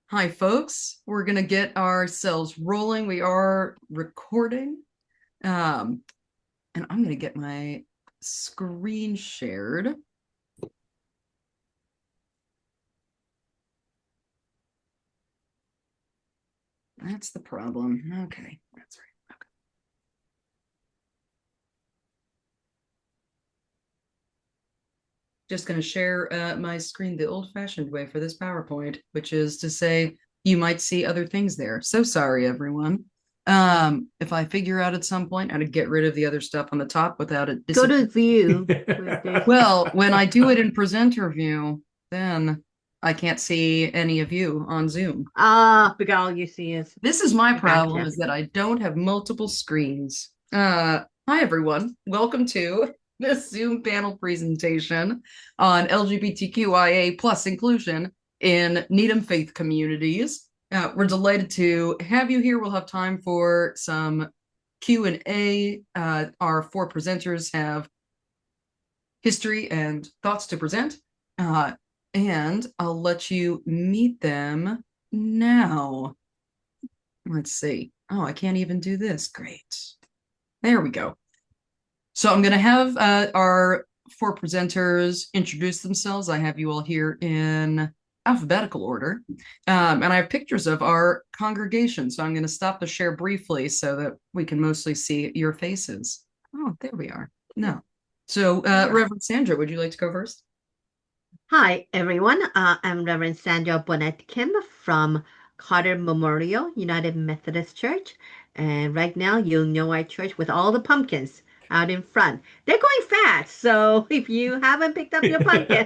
Hi, folks. We're going to get ourselves rolling. We are recording. Um, and I'm going to get my screen shared. That's the problem. Okay, that's right. Okay. Just going to share my screen the old-fashioned way for this PowerPoint, which is to say you might see other things there. So sorry, everyone. If I figure out at some point how to get rid of the other stuff on the top without it Go to disappearing. view. Well, when I do it in presenter view, then I can't see any of you on Zoom. Because all you see is This is my problem, gotcha. is that I don't have multiple screens. Hi everyone. Welcome to this Zoom panel presentation on LGBTQIA plus inclusion in Needham faith communities. We're delighted to have you here. We'll have time for some Q&A. Our four presenters have history and thoughts to present. And I'll let you meet them now. Let's see. Oh, I can't even do this. Great. There we go. So I'm going to have our four presenters introduce themselves. I have you all here in alphabetical order. And I have pictures of our congregation. So I'm going to stop the share briefly so that we can mostly see your faces. Oh, there we are. No. So Reverend Sandra, would you like to go first? Hi, everyone. I'm Reverend Sandra Bonnette-Kim from Carter Memorial United Methodist Church. And right now, you'll know our church with all the pumpkins out in front. They're going fast, so if you haven't picked up your pumpkin,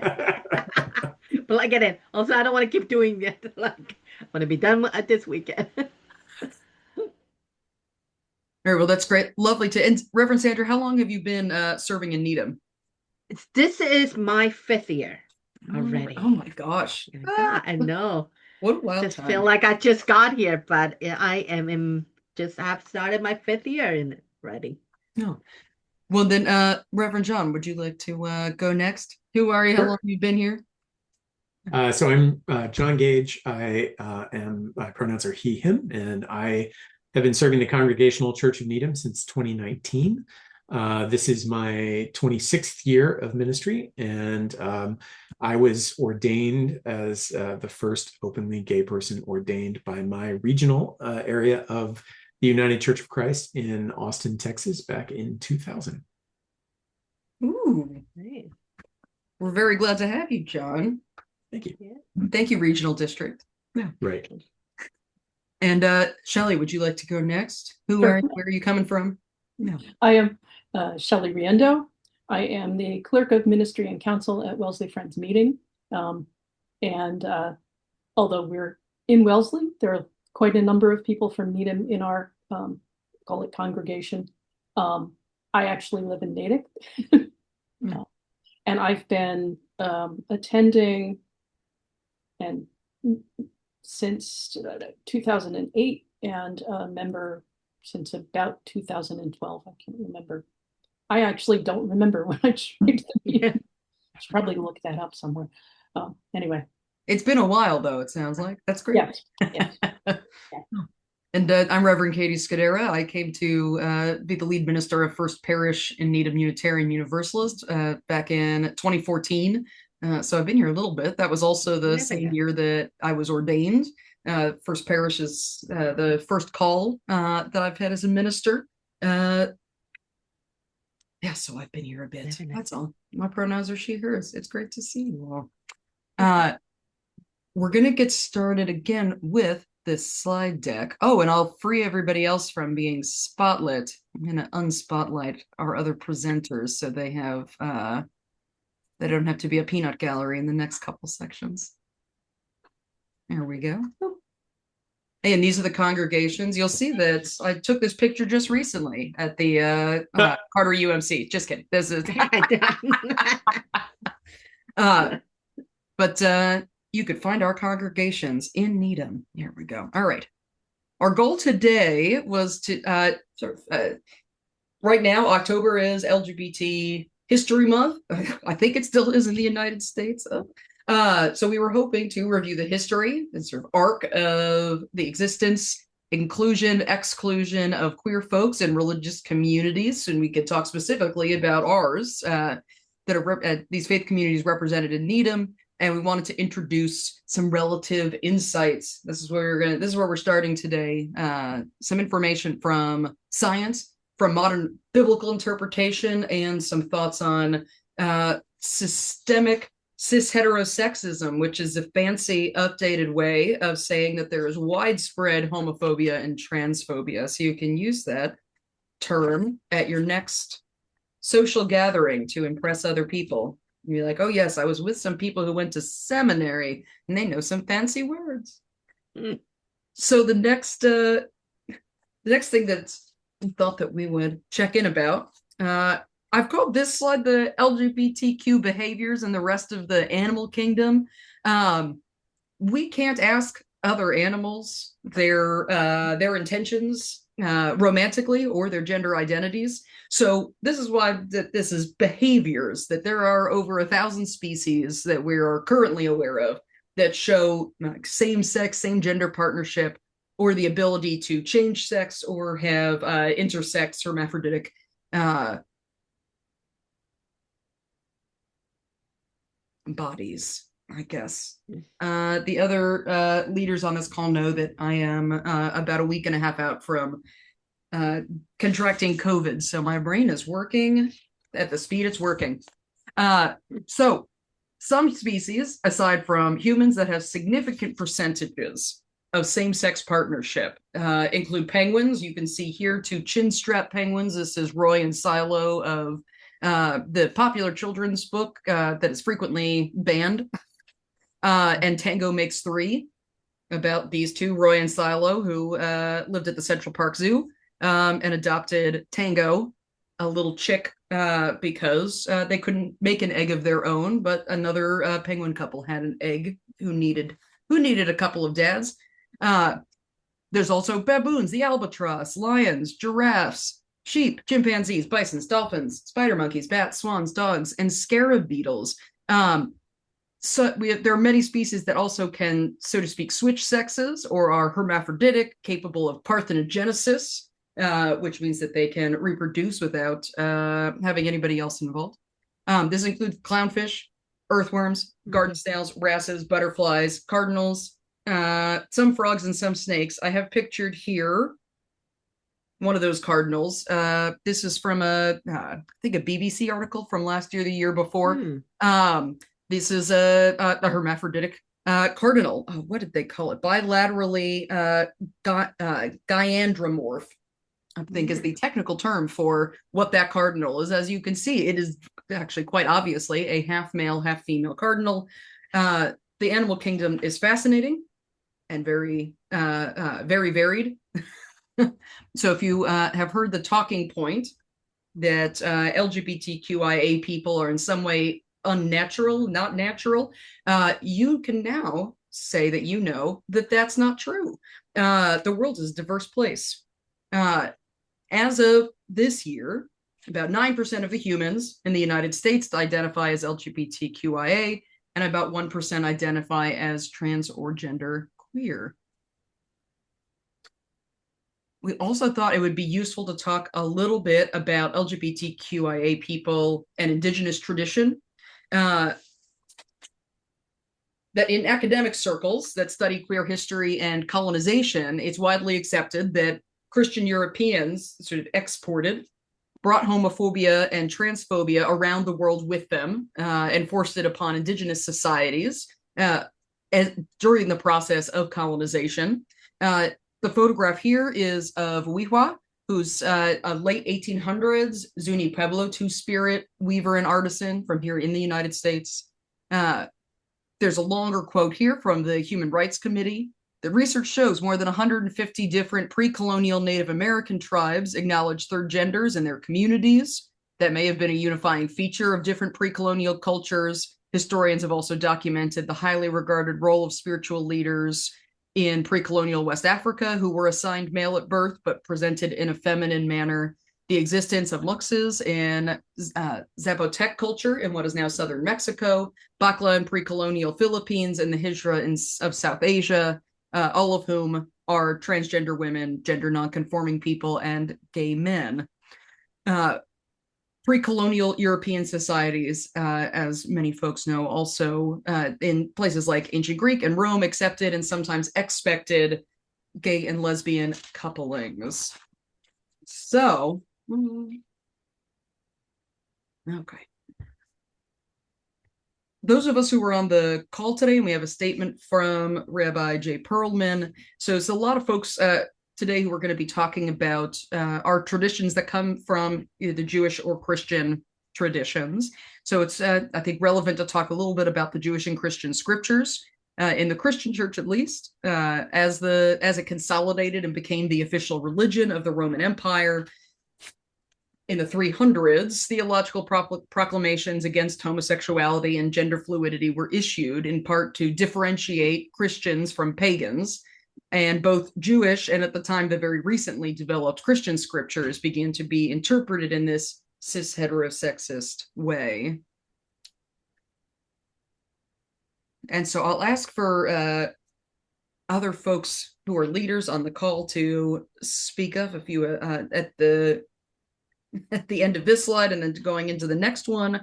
plug it in. Also, I don't want to keep doing that. Like, I want to be done at this weekend. Very well, that's great. Lovely to. And Reverend Sandra, how long have you been serving in Needham? This is my fifth year Oh already. my gosh. God, I know. What a wild Just feel time. like I just got here, but I am in just have started my fifth year in it already. No. Well then, Reverend John, would you like to go next? Who are you? How long Sure. have you been here? So I'm John Gage. My pronouns are he, him, and I have been serving the Congregational Church of Needham since 2019. This is my 26th year of ministry, and I was ordained as the first openly gay person ordained by my regional area of the United Church of Christ in Austin, Texas, back in 2000. Ooh, Nice. we're very glad to have you, John. Thank you. Yeah. Thank you, Regional District. Yeah. Right. And Shelley, would you like to go next? Who are Sure. you? Where are you coming from? Yeah. I am Chelle Riendeau. I am the Clerk of Ministry and Council at Wellesley Friends Meeting. And although we're in Wellesley, there are quite a number of people from Needham in our, call it congregation. I actually live in Natick. And I've been attending and since 2008 and a member since about 2012. I can't remember. I actually don't remember when I joined the meeting. I should probably look that up somewhere. Anyway. It's been a while, though, it sounds like. That's great. Yeah. And I'm Reverend Catie Scudera. I came to be the lead minister of First Parish in Needham Unitarian Universalist back in 2014. So I've been here a little bit. That was also the same year that I was ordained. First Parish is the first call that I've had as a minister. Yeah, so I've been here a bit. That's all. My pronouns are she, hers. It's great to see you all. We're going to get started again with this slide deck. Oh, and I'll free everybody else from being spotlit. I'm going to unspotlight our other presenters so they have they don't have to be a peanut gallery in the next couple sections. There we go. And these are the congregations. You'll see that I took this picture just recently at the Carter UMC. Just kidding. This is but you could find our congregations in Needham. Here we go. All right. Our goal today was to right now, October is LGBT History Month. I think it still is in the United States. So we were hoping to review the history and sort of arc of the existence, inclusion, exclusion of queer folks in religious communities, and we could talk specifically about ours that are these faith communities represented in Needham. And we wanted to introduce some relative insights. This is where we're starting today. Some information from science, from modern biblical interpretation, and some thoughts on systemic cis heterosexism, which is a fancy updated way of saying that there is widespread homophobia and transphobia. So you can use that term at your next social gathering to impress other people. You're like, oh yes, I was with some people who went to seminary and they know some fancy words. So the next thing that we thought that we would check in about, I've called this slide the LGBTQ behaviors and the rest of the animal kingdom. We can't ask other animals their intentions romantically or their gender identities. So this is why this is behaviors, that there are over 1,000 species that we are currently aware of that show like same-sex, same-gender partnership, or the ability to change sex or have intersex, hermaphroditic bodies, I guess. The other leaders on this call know that I am about a week and a half out from contracting COVID, so my brain is working at the speed it's working. So some species, aside from humans that have significant percentages of same-sex partnership, include penguins. You can see here 2 chin-strap penguins. This is Roy and Silo of the popular children's book that is frequently banned, and Tango Makes 3, about these 2, Roy and Silo, who lived at the Central Park Zoo and adopted Tango, a little chick, because they couldn't make an egg of their own, but another penguin couple had an egg who needed a couple of dads. There's also baboons, the albatross, lions, giraffes, sheep, chimpanzees, bisons, dolphins, spider monkeys, bats, swans, dogs, and scarab beetles. So there are many species that also can, so to speak, switch sexes or are hermaphroditic, capable of parthenogenesis, which means that they can reproduce without having anybody else involved. This includes clownfish, earthworms, garden snails, wrasses, butterflies, cardinals, some frogs, and some snakes. I have pictured here one of those cardinals. This is from I think a BBC article from last year, the year before. This is a hermaphroditic cardinal. Oh, what did they call it? Bilaterally gyandromorph, I think is the technical term for what that cardinal is. As you can see, it is actually quite obviously a half male, half female cardinal. The animal kingdom is fascinating and very, very varied. So if you have heard the talking point that LGBTQIA people are in some way unnatural, not natural, you can now say that you know that that's not true. The world is a diverse place. As of this year, about 9% of the humans in the United States identify as LGBTQIA, and about 1% identify as trans or gender queer. We also thought it would be useful to talk a little bit about LGBTQIA people and indigenous tradition. That in academic circles that study queer history and colonization, it's widely accepted that Christian Europeans sort of exported, brought homophobia and transphobia around the world with them, and forced it upon indigenous societies during the process of colonization. The photograph here is of Wihua, who's a late 1800s Zuni Pueblo two-spirit weaver and artisan from here in the United States. There's a longer quote here from the Human Rights Committee. The research shows more than 150 different pre-colonial Native American tribes acknowledge third genders in their communities. That may have been a unifying feature of different pre-colonial cultures. Historians have also documented the highly regarded role of spiritual leaders in pre-colonial West Africa who were assigned male at birth but presented in a feminine manner. the existence of Muxes in Zapotec culture in what is now southern Mexico, Bakla in pre-colonial Philippines, and the Hijra of South Asia, all of whom are transgender women, gender nonconforming people, and gay men. Pre-colonial European societies, as many folks know, also in places like ancient Greek and Rome, accepted and sometimes expected gay and lesbian couplings. So, okay. Those of us who were on the call today, and we have a statement from Rabbi Jay Perlman. So it's a lot of folks today who are going to be talking about our traditions that come from either the Jewish or Christian traditions. So it's, I think, relevant to talk a little bit about the Jewish and Christian scriptures. In the Christian church, at least, as it consolidated and became the official religion of the Roman Empire. In the 300s, theological proclamations against homosexuality and gender fluidity were issued in part to differentiate Christians from pagans. And both Jewish and, at the time, the very recently developed Christian scriptures began to be interpreted in this cis heterosexist way. And so I'll ask for other folks who are leaders on the call to speak up if you at the end of this slide and then going into the next one.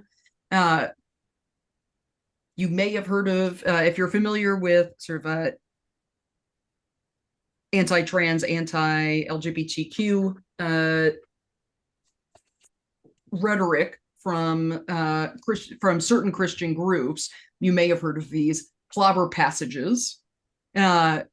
You may have heard of, if you're familiar with sort of anti-trans, anti-LGBTQ rhetoric from certain Christian groups, you may have heard of these clobber passages. So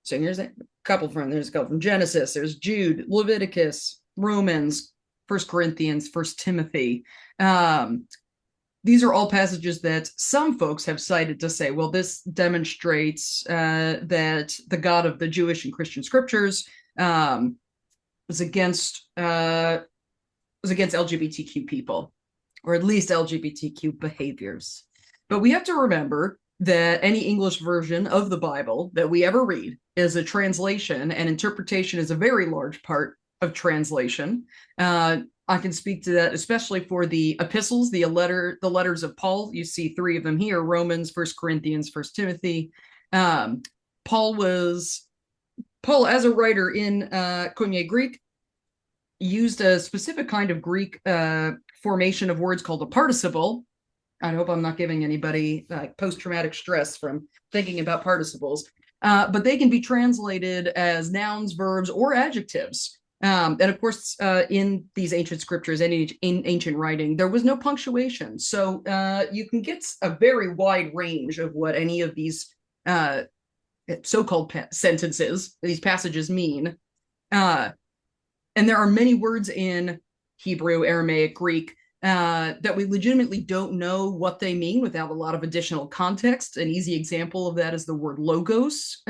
there's a couple from Genesis, there's Jude, Leviticus, Romans, 1 Corinthians, 1 Timothy. These are all passages that some folks have cited to say, well, this demonstrates that the God of the Jewish and Christian scriptures was against LGBTQ people, or at least LGBTQ behaviors. But we have to remember that any English version of the Bible that we ever read is a translation, and interpretation is a very large part of translation. I can speak to that, especially for the epistles, the letters of Paul. You see three of them here: Romans, 1 Corinthians, 1 Timothy. Paul, as a writer in Koine Greek, used a specific kind of Greek formation of words called a participle. I hope I'm not giving anybody post-traumatic stress from thinking about participles, but they can be translated as nouns, verbs, or adjectives. And of course, in these ancient scriptures and in ancient writing, there was no punctuation. So you can get a very wide range of what any of these so-called sentences, these passages mean. And there are many words in Hebrew, Aramaic, Greek, that we legitimately don't know what they mean without a lot of additional context. An easy example of that is the word logos,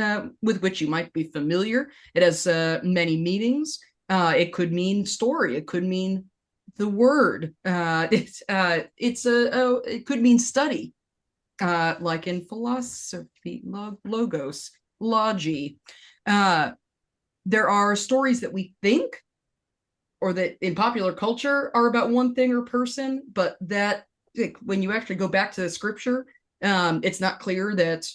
with which you might be familiar. It has many meanings. It could mean story. It could mean the word. It could mean study, like in philosophy, logos, logi. There are stories that we think, or that in popular culture are about one thing or person, but that when you actually go back to the scripture, it's not clear that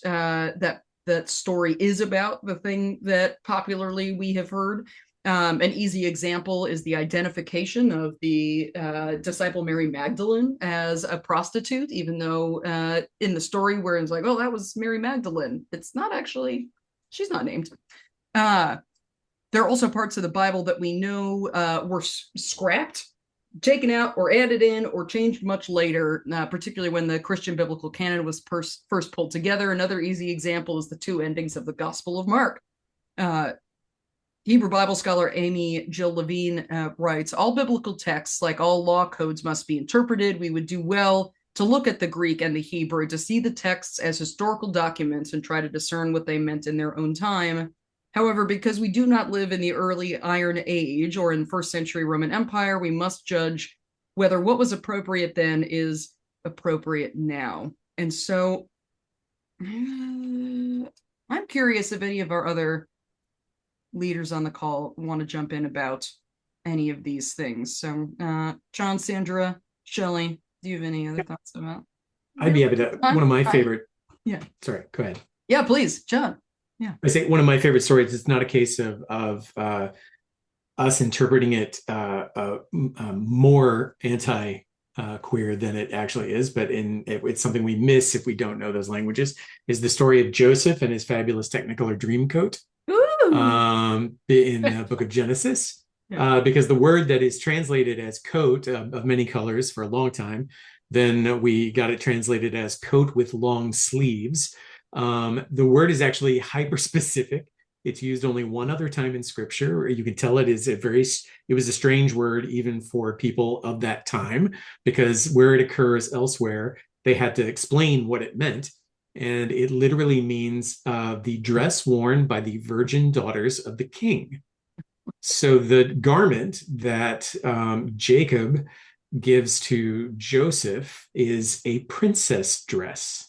that story is about the thing that popularly we have heard. An easy example is the identification of the disciple Mary Magdalene as a prostitute, even though in the story where it's like, oh, that was Mary Magdalene, it's not actually, she's not named. There are also parts of the Bible that we know were scrapped, taken out, or added in, or changed much later, particularly when the Christian biblical canon was first pulled together. Another easy example is the two endings of the Gospel of Mark. Hebrew Bible scholar Amy Jill Levine writes, all biblical texts, like all law codes, must be interpreted. We would do well to look at the Greek and the Hebrew to see the texts as historical documents and try to discern what they meant in their own time. However, because we do not live in the early Iron Age or in first century Roman Empire, we must judge whether what was appropriate then is appropriate now. And so I'm curious if any of our other leaders on the call want to jump in about any of these things. So, John, Sandra, Shelley, do you have any other thoughts about? I'd be happy to. One of my favorite. Yeah. Sorry, go ahead. Yeah, please, John. Yeah. I say one of my favorite stories. It's not a case of us interpreting it more anti queer than it actually is, but it's something we miss if we don't know those languages. Is the story of Joseph and his fabulous Technicolor Dreamcoat in the book of Genesis. Because the word that is translated as coat of many colors for a long time, then we got it translated as coat with long sleeves. The word is actually hyper-specific. It's used only one other time in scripture. You can tell it was a strange word even for people of that time, because where it occurs elsewhere, they had to explain what it meant. And it literally means the dress worn by the virgin daughters of the king. So the garment that Jacob gives to Joseph is a princess dress.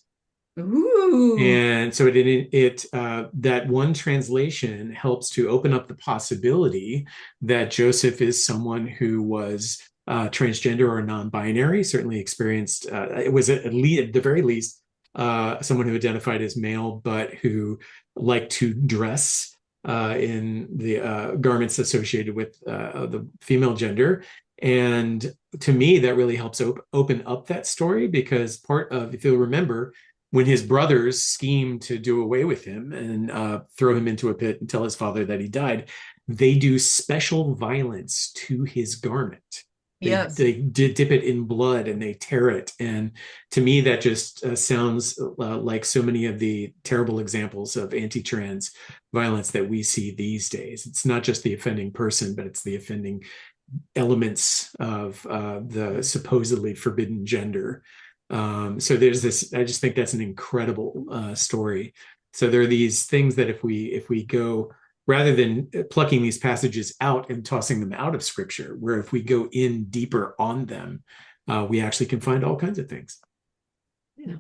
Ooh. And so that one translation helps to open up the possibility that Joseph is someone who was transgender or non-binary, certainly experienced, it was at the very least, someone who identified as male, but who liked to dress in the garments associated with the female gender. And to me, that really helps open up that story, because part of, if you'll remember, when his brothers schemed to do away with him and throw him into a pit and tell his father that he died, they do special violence to his garment. They dip it in blood and they tear it. And to me, that just sounds like so many of the terrible examples of anti-trans violence that we see these days. It's not just the offending person, but it's the offending elements of the supposedly forbidden gender. So there's this, I just think that's an incredible story. So there are these things that if we go, rather than plucking these passages out and tossing them out of scripture, where if we go in deeper on them, we actually can find all kinds of things. Yeah.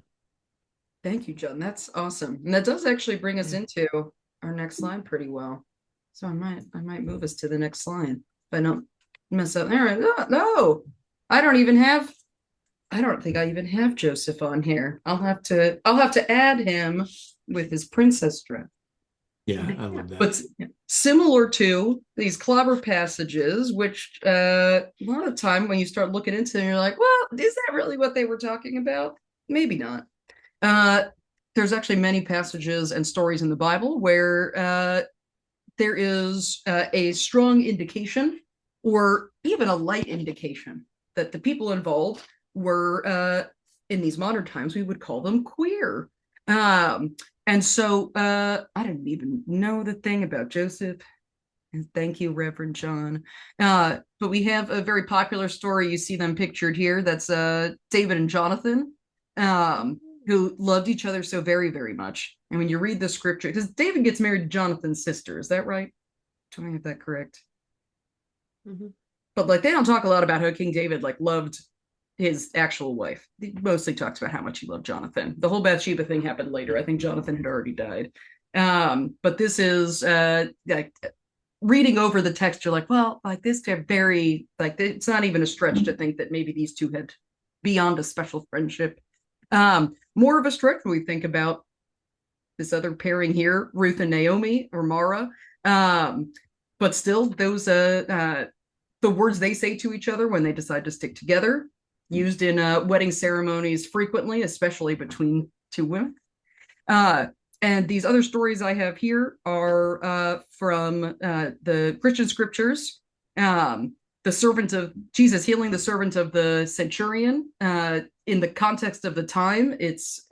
Thank you, John. That's awesome. And that does actually bring us into our next slide pretty well. So I might move us to the next slide, but I don't mess up. All right. No, I don't think I even have Joseph on here. I'll have to add him with his princess dress. Yeah, I love that. But similar to these clobber passages, which a lot of the time when you start looking into them, you're like, well, is that really what they were talking about? Maybe not. There's actually many passages and stories in the Bible where there is a strong indication, or even a light indication, that the people involved were, in these modern times, we would call them queer. And so I didn't even know the thing about Joseph. And thank you, Reverend John. But we have a very popular story. You see them pictured here. That's David and Jonathan, who loved each other so very, very much. And when you read the scripture, because David gets married to Jonathan's sister, is that right? Do I have that correct? Mm-hmm. But like, they don't talk a lot about how King David loved his actual wife. He mostly talks about how much he loved Jonathan. The whole Bathsheba thing happened later. I think Jonathan had already died. But this is reading over the text, you're like, well, this, they're very, it's not even a stretch to think that maybe these two had beyond a special friendship. More of a stretch when we think about this other pairing here, Ruth and Naomi, or Mara. But still, those the words they say to each other when they decide to stick together, used in wedding ceremonies frequently, especially between two women. And these other stories I have here are from the Christian scriptures. The servant of Jesus healing the servant of the centurion. In the context of the time, it's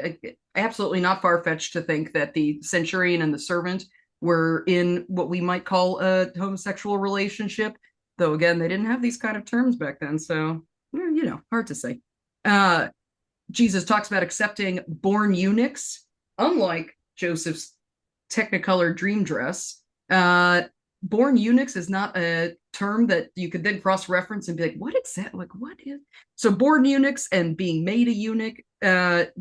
absolutely not far-fetched to think that the centurion and the servant were in what we might call a homosexual relationship. Though, again, they didn't have these kind of terms back then, so, hard to say. Jesus talks about accepting born eunuchs, unlike Joseph's Technicolor dream dress. Born eunuchs is not a term that you could then cross-reference and be like, what is that? What is? So born eunuchs and being made a eunuch,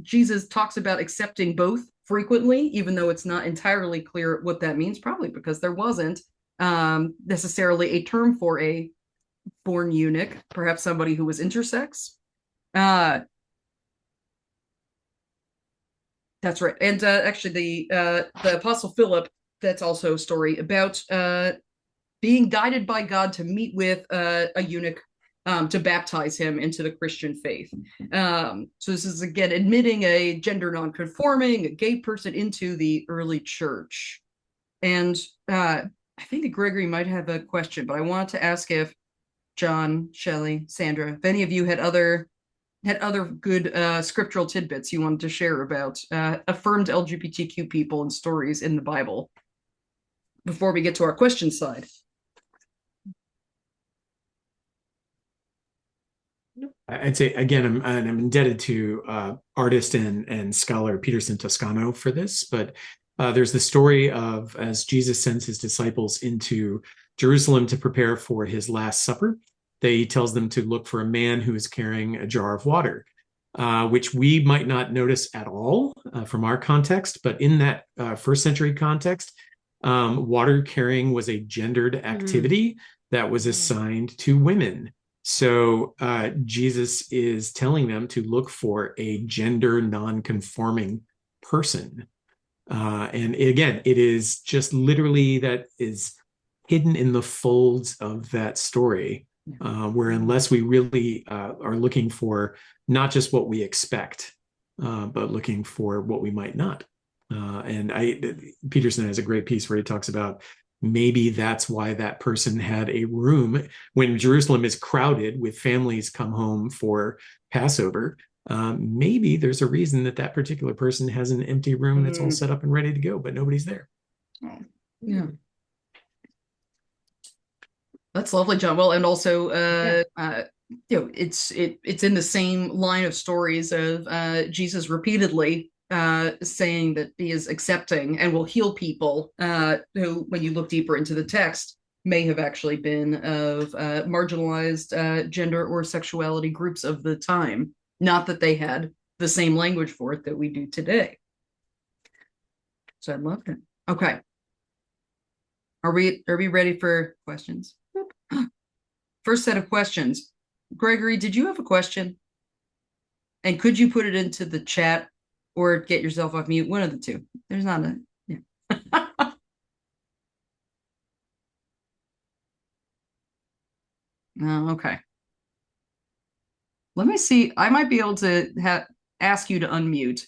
Jesus talks about accepting both frequently, even though it's not entirely clear what that means, probably because there wasn't necessarily a term for a born eunuch, perhaps somebody who was intersex. That's right. And actually, the Apostle Philip, that's also a story about being guided by God to meet with a eunuch to baptize him into the Christian faith. So this is, again, admitting a gender non-conforming, a gay person into the early church. And I think that Gregory might have a question, but I wanted to ask if John, Shelley, Sandra, if any of you had other good scriptural tidbits you wanted to share about affirmed LGBTQ people and stories in the Bible before we get to our question side. I'd say, again, I'm indebted to artist and scholar Peterson Toscano for this, but there's the story of as Jesus sends his disciples into Jerusalem to prepare for his Last Supper, he tells them to look for a man who is carrying a jar of water, which we might not notice at all from our context, but in that first century context, water carrying was a gendered activity that was assigned to women. So Jesus is telling them to look for a gender non-conforming person. And again, it is just literally that is hidden in the folds of that story, where unless we really are looking for not just what we expect, but looking for what we might not. And Peterson has a great piece where he talks about maybe that's why that person had a room when Jerusalem is crowded with families come home for Passover. Maybe there's a reason that particular person has an empty room that's all set up and ready to go, but nobody's there. Oh, yeah. That's lovely, John. Well, and also, it's in the same line of stories of Jesus repeatedly saying that he is accepting and will heal people who, when you look deeper into the text, may have actually been of marginalized gender or sexuality groups of the time. Not that they had the same language for it that we do today. So I loved it. Okay. Are we ready for questions? First set of questions. Gregory, did you have a question? And could you put it into the chat or get yourself off mute? One of the two. There's not a, yeah. Oh, okay. Let me see. I might be able to ask you to unmute.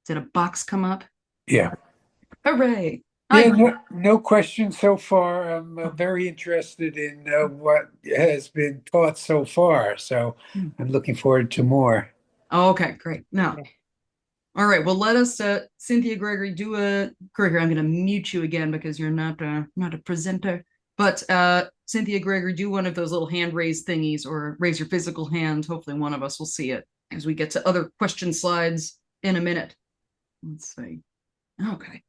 Did a box come up? Yeah. Hooray. Yeah, no questions so far. I'm very interested in what has been taught so far. So I'm looking forward to more. Oh, okay, great. Now, all right. Well, let us, Cynthia, Gregory, Gregory, I'm going to mute you again because you're not a presenter. But Cynthia, Gregory, do one of those little hand raise thingies or raise your physical hand. Hopefully one of us will see it as we get to other question slides in a minute. Let's see. Okay.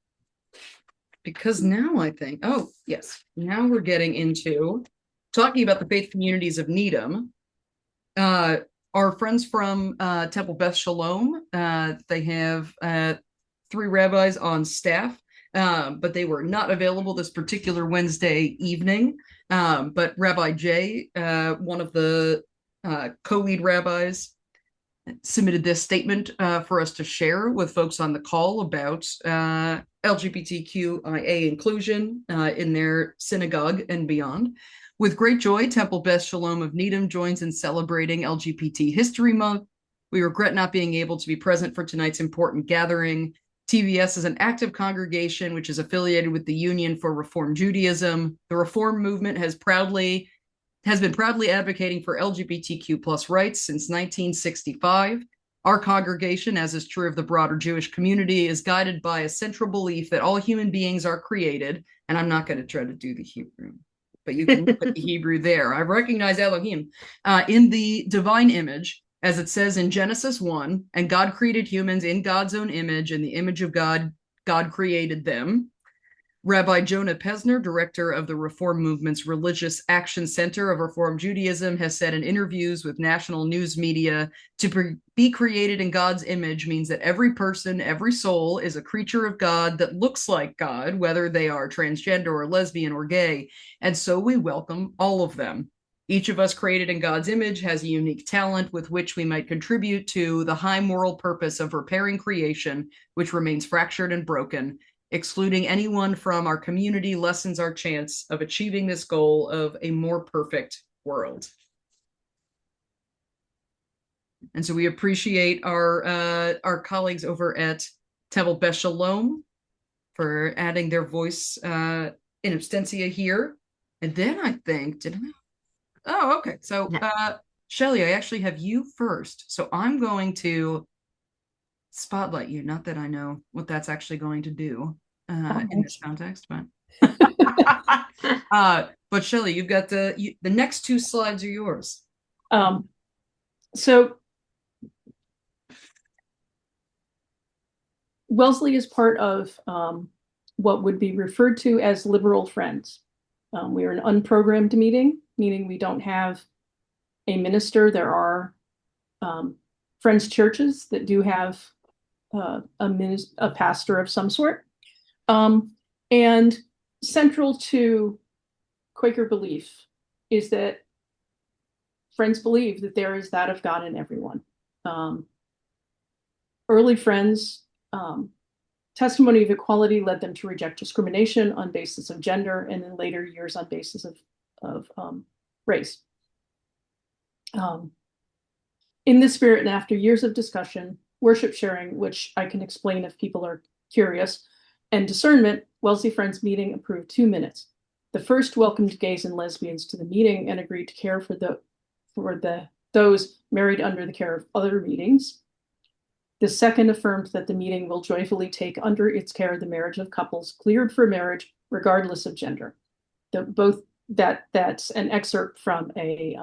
Because now I think, oh, yes, now we're getting into talking about the faith communities of Needham. Our friends from Temple Beth Shalom, they have 3 rabbis on staff, but they were not available this particular Wednesday evening. But Rabbi Jay, one of the co-lead rabbis, submitted this statement for us to share with folks on the call about LGBTQIA inclusion in their synagogue and beyond. With great joy, Temple Beth Shalom of Needham joins in celebrating LGBT History Month. We regret not being able to be present for tonight's important gathering. TBS is an active congregation which is affiliated with the Union for Reform Judaism. The Reform movement has been proudly advocating for LGBTQ plus rights since 1965. Our congregation, as is true of the broader Jewish community, is guided by a central belief that all human beings are created, and I'm not going to try to do the Hebrew, but you can put the Hebrew there. I recognize Elohim in the divine image, as it says in Genesis 1, and God created humans in God's own image, in the image of God, God created them. Rabbi Jonah Pesner, director of the Reform Movement's Religious Action Center of Reform Judaism, has said in interviews with national news media, to be created in God's image means that every person, every soul is a creature of God that looks like God, whether they are transgender or lesbian or gay. And so we welcome all of them. Each of us created in God's image has a unique talent with which we might contribute to the high moral purpose of repairing creation, which remains fractured and broken. Excluding anyone from our community lessens our chance of achieving this goal of a more perfect world. And so we appreciate our colleagues over at Temple Beth Shalom for adding their voice in absentia here. And then I think, didn't I? Oh, okay. So, Shelley, I actually have you first. So I'm going to spotlight you. Not that I know what that's actually going to do in this context, but but Shelley, you've got the next two slides are yours. So Wellesley is part of what would be referred to as liberal friends. We are an unprogrammed meeting, meaning we don't have a minister. There are friends churches that do have a pastor of some sort. And central to Quaker belief is that Friends believe that there is that of God in everyone. Early Friends testimony of equality led them to reject discrimination on basis of gender, and in later years on basis of race. In this spirit, and after years of discussion, worship sharing, which I can explain if people are curious, and discernment, Wellesley Friends Meeting approved 2 minutes. The first welcomed gays and lesbians to the meeting and agreed to care for those married under the care of other meetings. The second affirmed that the meeting will joyfully take under its care the marriage of couples cleared for marriage, regardless of gender. That's an excerpt from a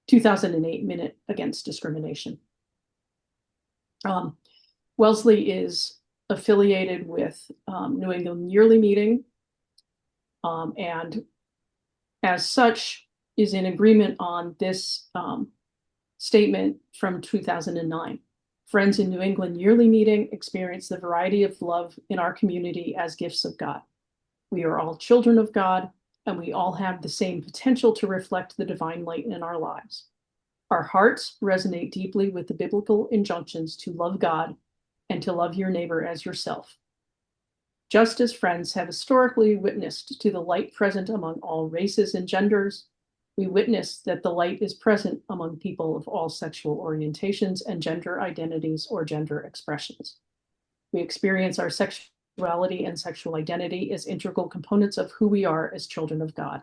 2008 Minute Against Discrimination. Wellesley is affiliated with New England Yearly Meeting, and as such is in agreement on this statement from 2009. Friends in New England Yearly Meeting experience the variety of love in our community as gifts of God. We are all children of God, and we all have the same potential to reflect the divine light in our lives. Our hearts resonate deeply with the biblical injunctions to love God and to love your neighbor as yourself. Just as Friends have historically witnessed to the light present among all races and genders, we witness that the light is present among people of all sexual orientations and gender identities or gender expressions. We experience our sexuality and sexual identity as integral components of who we are as children of God.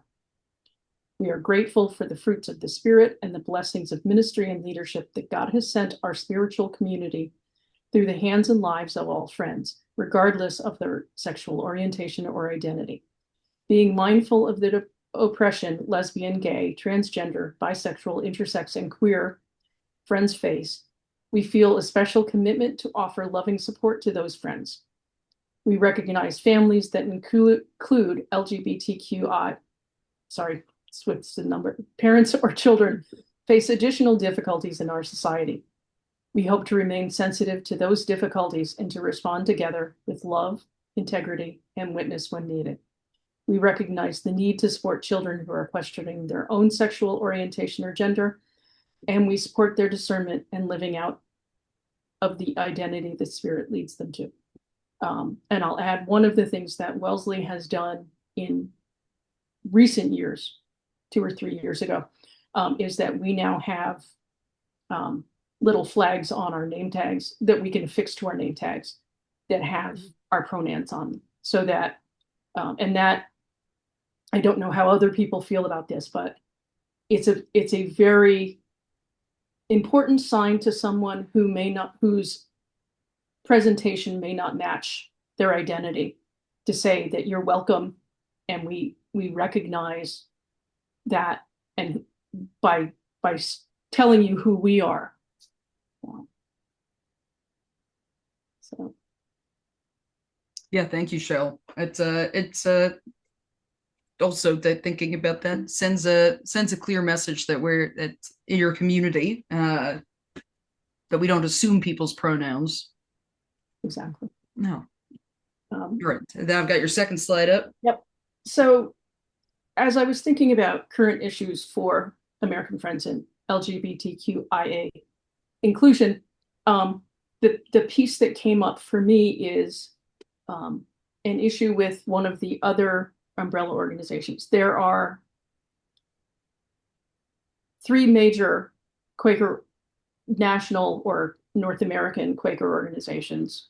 We are grateful for the fruits of the Spirit and the blessings of ministry and leadership that God has sent our spiritual community through the hands and lives of all friends, regardless of their sexual orientation or identity. Being mindful of the oppression lesbian, gay, transgender, bisexual, intersex, and queer friends face, we feel a special commitment to offer loving support to those friends. We recognize families that include LGBTQI, parents or children face additional difficulties in our society. We hope to remain sensitive to those difficulties and to respond together with love, integrity, and witness when needed. We recognize the need to support children who are questioning their own sexual orientation or gender, and we support their discernment and living out of the identity the Spirit leads them to. And I'll add, one of the things that Wellesley has done in recent years, 2 or 3 years ago, is that we now have little flags on our name tags that we can affix to our name tags that have our pronouns on them, so that, and that, I don't know how other people feel about this, but it's a very important sign to someone whose presentation may not match their identity, to say that you're welcome, and we recognize that, and by telling you who we are. So yeah, thank you, Chelle. It's also that thinking about that sends a clear message that we're in your community, that we don't assume people's pronouns. exactly. No. Right. Now I've got your second slide up. Yep. So as I was thinking about current issues for American Friends and LGBTQIA inclusion, the piece that came up for me is an issue with one of the other umbrella organizations. There are 3 major Quaker national or North American Quaker organizations.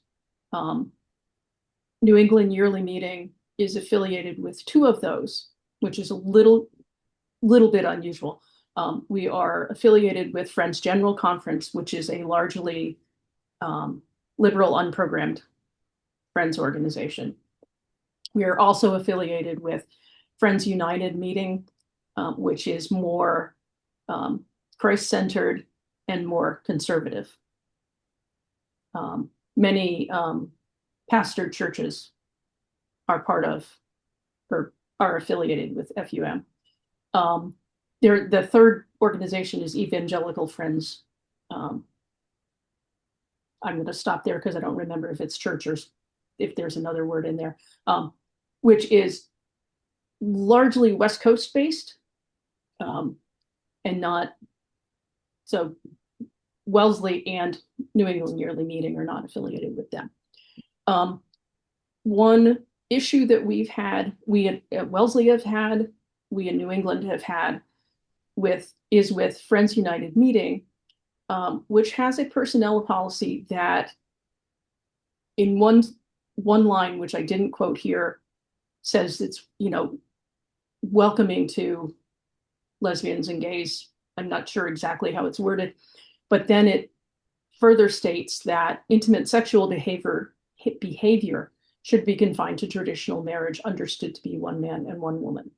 New England Yearly Meeting is affiliated with 2 of those, which is a little bit unusual. We are affiliated with Friends General Conference, which is a largely liberal, unprogrammed Friends organization. We are also affiliated with Friends United Meeting, which is more Christ-centered and more conservative. Many pastored churches are part of or are affiliated with FUM. The third organization is Evangelical Friends. I'm going to stop there because I don't remember if it's church or if there's another word in there, which is largely West Coast based, and not so. Wellesley and New England Yearly Meeting are not affiliated with them. One issue that we've had, we at Wellesley have had, we in New England have had, is with Friends United Meeting, which has a personnel policy that, in one line, which I didn't quote here, says it's welcoming to lesbians and gays. I'm not sure exactly how it's worded, but then it further states that intimate sexual behavior should be confined to traditional marriage, understood to be one man and one woman.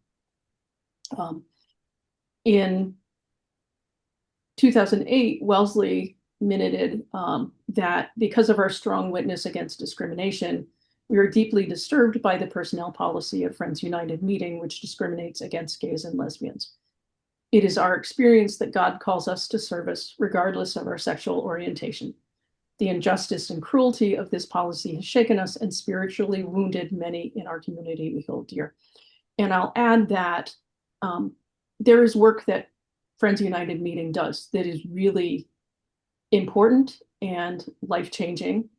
In 2008, Wellesley minuted that because of our strong witness against discrimination, we are deeply disturbed by the personnel policy of Friends United Meeting, which discriminates against gays and lesbians. It is our experience that God calls us to service regardless of our sexual orientation. The injustice and cruelty of this policy has shaken us and spiritually wounded many in our community we hold dear. And I'll add that there is work that Friends United Meeting does that is really important and life-changing.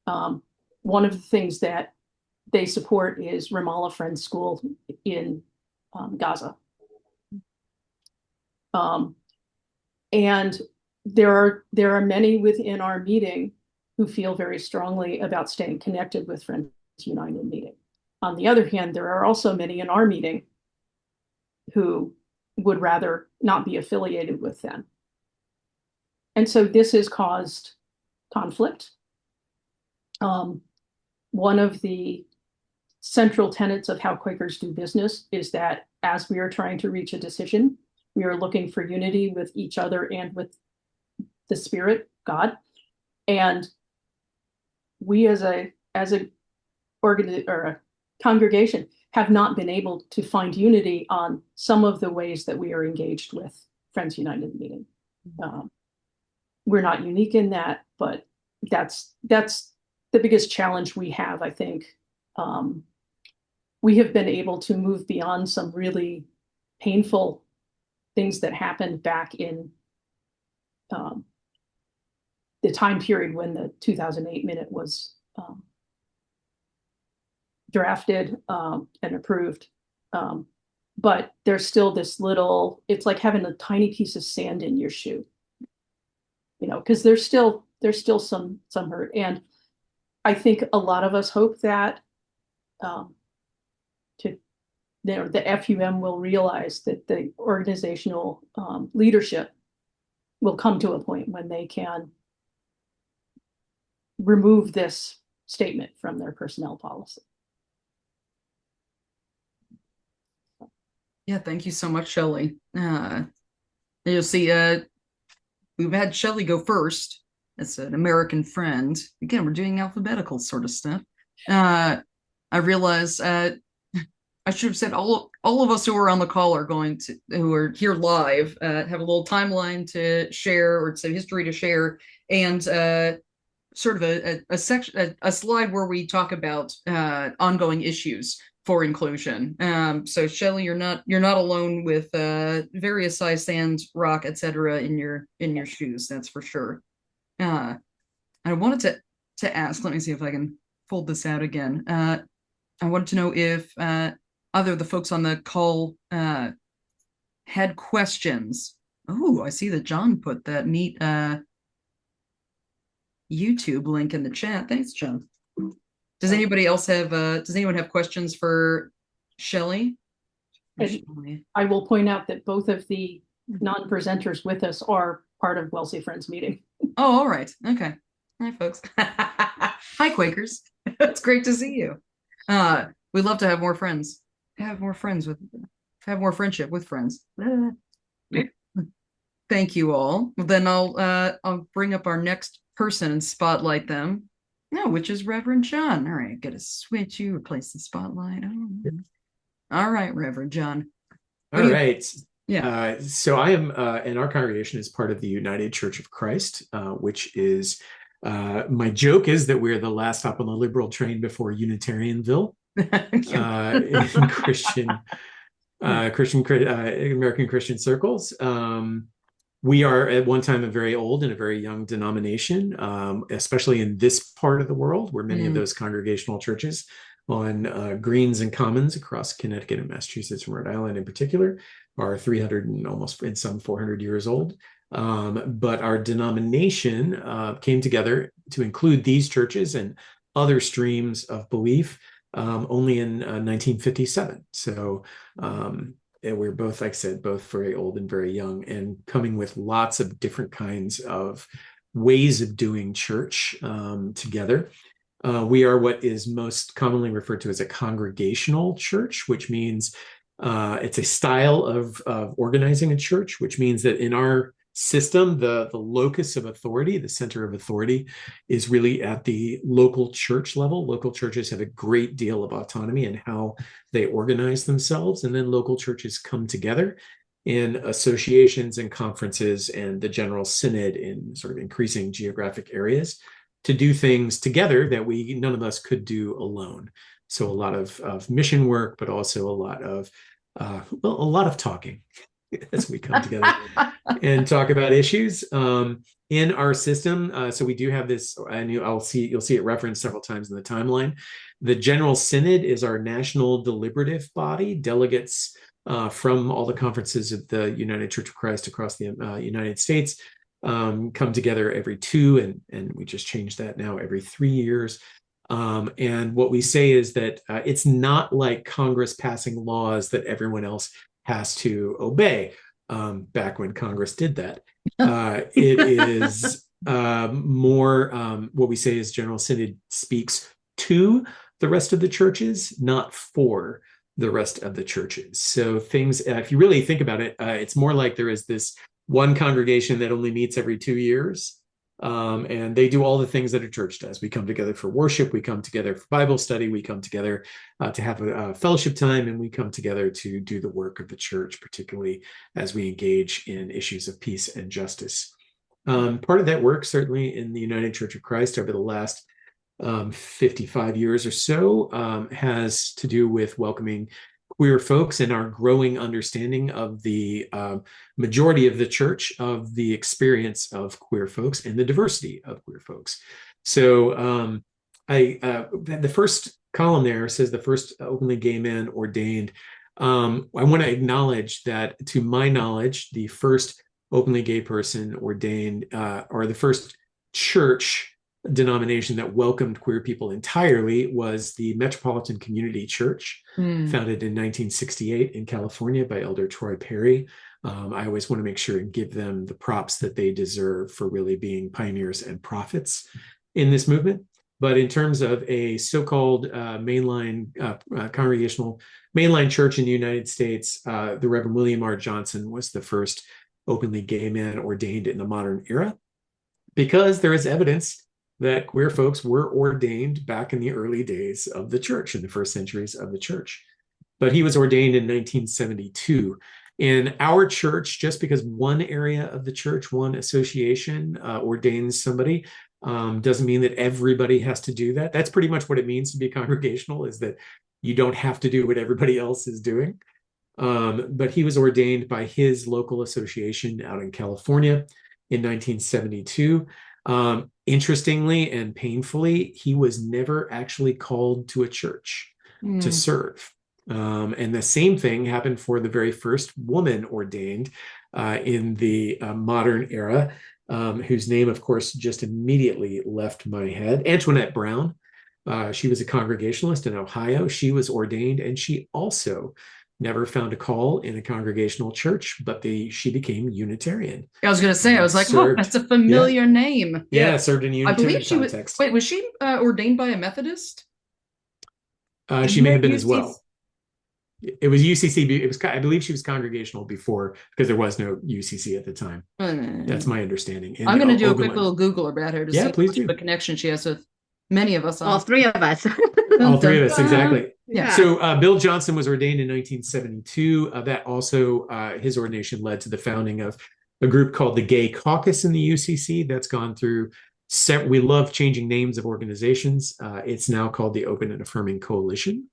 One of the things that they support is Ramallah Friends School in Gaza. And there are many within our meeting who feel very strongly about staying connected with Friends United Meeting. On the other hand, there are also many in our meeting who would rather not be affiliated with them. And so this has caused conflict. One of the central tenets of how Quakers do business is that as we are trying to reach a decision, we are looking for unity with each other and with the Spirit, God. And we as a congregation have not been able to find unity on some of the ways that we are engaged with Friends United Meeting. We're not unique in that, but that's the biggest challenge we have, I think. We have been able to move beyond some really painful things that happened back in the time period when the 2008 minute was drafted and approved. But there's still this little, it's like having a tiny piece of sand in your shoe, because there's still some hurt. And I think a lot of us hope that the FUM will realize that the organizational leadership will come to a point when they can remove this statement from their personnel policy. Yeah, thank you so much, Shelley. You'll see, we've had Shelley go first. It's an American friend. Again, we're doing alphabetical sort of stuff. I realize I should have said all of us who are on the call who are here live, have a little timeline to share or some history to share, and sort of a slide where we talk about ongoing issues for inclusion. So Shelley, you're not alone with various size sands, rock, etc. in your shoes. That's for sure. I wanted to ask. Let me see if I can fold this out again. I wanted to know if either of the folks on the call had questions. Oh, I see that John put that neat YouTube link in the chat. Thanks, John. Does anybody else have does anyone have questions for Shelley? I will point out that both of the non-presenters with us are part of Wellesley Friends Meeting. Oh, all right. Okay. Hi, folks. Hi, Quakers. It's great to see you. We'd love to have more friends. Have more friendship with friends. Thank you all. Well, then I'll bring up our next person and spotlight them. No, which is Reverend John. All right, gotta switch you, replace the spotlight. Oh. All right, Reverend John. All right. Yeah. So I am, and our congregation is part of the United Church of Christ, which is, my joke is that we're the last stop on the liberal train before Unitarianville in American Christian circles. We are at one time a very old and a very young denomination, especially in this part of the world where many of those congregational churches on greens and commons across Connecticut and Massachusetts and Rhode Island in particular are 300 and almost in some 400 years old. But our denomination came together to include these churches and other streams of belief only in 1957. So we're both, like I said, both very old and very young, and coming with lots of different kinds of ways of doing church together. We are what is most commonly referred to as a congregational church, which means it's a style of organizing a church, which means that in our system, the locus of authority, the center of authority, is really at the local church level. Local churches have a great deal of autonomy in how they organize themselves, and then local churches come together in associations and conferences and the general synod in sort of increasing geographic areas to do things together that none of us could do alone. So a lot of mission work, but also a lot of talking as we come together and talk about issues in our system. So we do have this, and you'll see it referenced several times in the timeline. The General Synod is our national deliberative body. Delegates from all the conferences of the United Church of Christ across the United States come together every 2, and we just changed that now every 3 years. And what we say is that it's not like Congress passing laws that everyone else has to obey. Back when Congress did that, it is more what we say is General Synod speaks to the rest of the churches, not for the rest of the churches. So things, if you really think about it, it's more like there is this one congregation that only meets every 2 years. And they do all the things that a church does. We come together for worship, we come together for Bible study, we come together to have a fellowship time, and we come together to do the work of the church, particularly as we engage in issues of peace and justice. Part of that work, certainly in the United Church of Christ over the last 55 years or so, has to do with welcoming queer folks and our growing understanding of the majority of the church, of the experience of queer folks and the diversity of queer folks. So the first column there says the first openly gay man ordained. I want to acknowledge that, to my knowledge, the first openly gay person ordained, or the first church denomination that welcomed queer people entirely, was the Metropolitan Community Church, founded in 1968 in California by Elder Troy Perry. I always want to make sure and give them the props that they deserve for really being pioneers and prophets in this movement. But in terms of a so-called congregational mainline church in the United States, the Reverend William R. Johnson was the first openly gay man ordained in the modern era, because there is evidence that queer folks were ordained back in the early days of the church, in the first centuries of the church. But he was ordained in 1972. In our church, just because one area of the church, one association ordains somebody, Doesn't mean that everybody has to do that. That's pretty much what it means to be congregational, is that you don't have to do what everybody else is doing. But he was ordained by his local association out in California in 1972. Interestingly and painfully, he was never actually called to a church to serve. And the same thing happened for the very first woman ordained in the modern era, whose name, of course, just immediately left my head. Antoinette Brown. She was a Congregationalist in Ohio. She was ordained, and she also never found a call in a Congregational church, but she became Unitarian. I was going to say, I was like, oh, that's a familiar name. Yeah, served in a Unitarian I believe she context. Was she ordained by a Methodist? She may have been as well. It was UCC. I believe she was Congregational before, because there was no UCC at the time. That's my understanding. And I'm going to do a quick little Google about her to see please do. the connection she has with many of us. All three of us. All three of us, exactly. Yeah. So Bill Johnson was ordained in 1972. That also, his ordination led to the founding of a group called the Gay Caucus in the UCC. That's gone through. We love changing names of organizations. It's now called the Open and Affirming Coalition.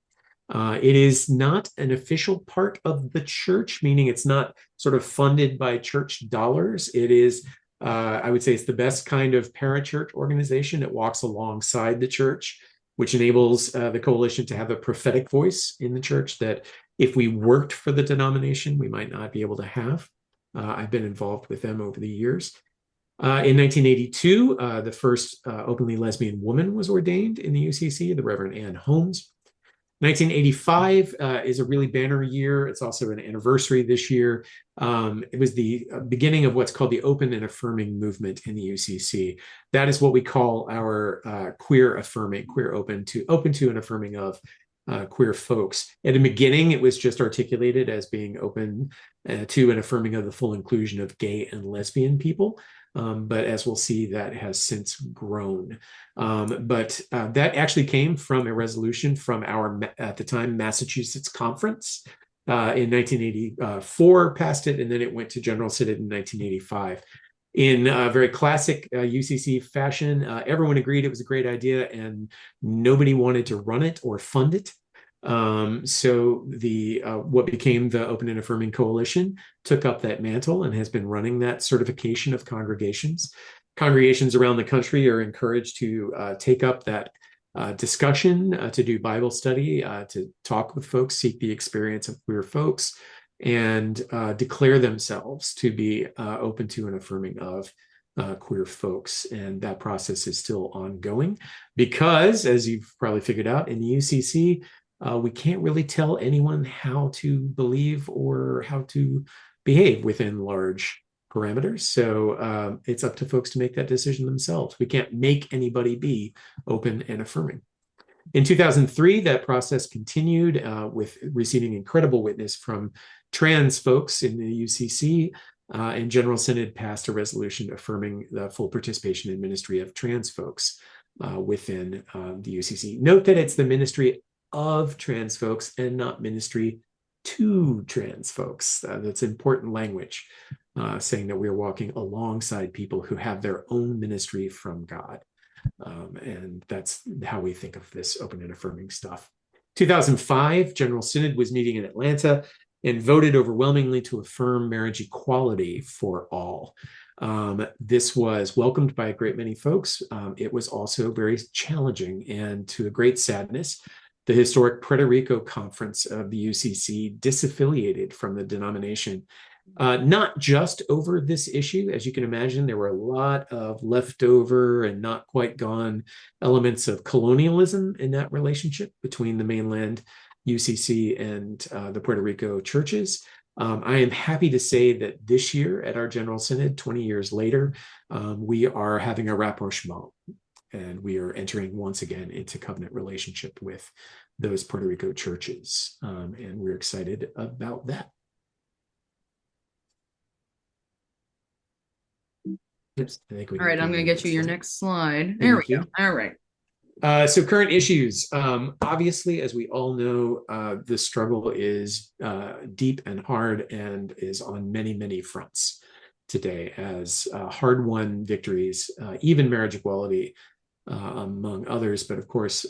It is not an official part of the church, meaning it's not sort of funded by church dollars. It is, I would say, it's the best kind of parachurch organization. It walks alongside the church, which enables the coalition to have a prophetic voice in the church that if we worked for the denomination, we might not be able to have. I've been involved with them over the years. In 1982, the first openly lesbian woman was ordained in the UCC, the Reverend Ann Holmes. 1985 is a really banner year. It's also an anniversary this year. It was the beginning of what's called the Open and Affirming movement in the UCC. That is what we call our queer open to and affirming of queer folks. At the beginning, it was just articulated as being open to and affirming of the full inclusion of gay and lesbian people. But as we'll see, that has since grown. But that actually came from a resolution from our, at the time, Massachusetts Conference in 1984, passed it, and then it went to General Synod in 1985. In very classic UCC fashion, everyone agreed it was a great idea, and nobody wanted to run it or fund it. So what became the Open and Affirming Coalition took up that mantle and has been running that certification of congregations. Congregations around the country are encouraged to take up that discussion, to do Bible study, to talk with folks, seek the experience of queer folks, and declare themselves to be open to and affirming of queer folks. And that process is still ongoing because, as you've probably figured out, in the UCC, we can't really tell anyone how to believe or how to behave within large parameters. So it's up to folks to make that decision themselves. We can't make anybody be open and affirming. In 2003, that process continued with receiving incredible witness from trans folks in the UCC, and General Synod passed a resolution affirming the full participation in ministry of trans folks within the UCC. Note that it's the ministry of trans folks and not ministry to trans folks. That's important language, saying that we're walking alongside people who have their own ministry from God. And that's how we think of this open and affirming stuff. 2005, General Synod was meeting in Atlanta and voted overwhelmingly to affirm marriage equality for all. This was welcomed by a great many folks. It was also very challenging, and to a great sadness, the historic Puerto Rico Conference of the UCC disaffiliated from the denomination, not just over this issue. As you can imagine, there were a lot of leftover and not quite gone elements of colonialism in that relationship between the mainland UCC and the Puerto Rico churches. I am happy to say that this year at our General Synod, 20 years later, we are having a rapprochement. And we are entering once again into covenant relationship with those Puerto Rico churches. And we're excited about that. Oops, I think we All right, I'm going to get you your next slide. There we go. All right. So current issues. Obviously, as we all know, the struggle is deep and hard and is on many, many fronts. today as hard-won victories, even marriage equality, among others, but of course,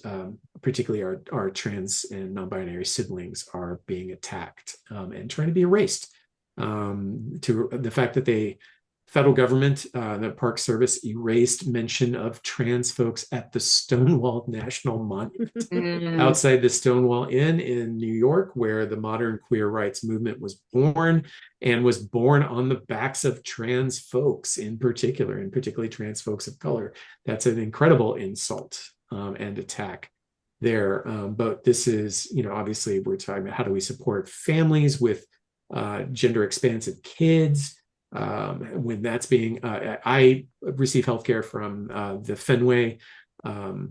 particularly our trans and non-binary siblings are being attacked and trying to be erased. To the fact that the federal government, the Park Service, erased mention of trans folks at the Stonewall National Monument outside the Stonewall Inn in New York, where the modern queer rights movement was born, and was born on the backs of trans folks in particular, and particularly trans folks of color. That's an incredible insult and attack there. But this is, obviously we're talking about how do we support families with gender expansive kids, when that's being, I receive healthcare from the Fenway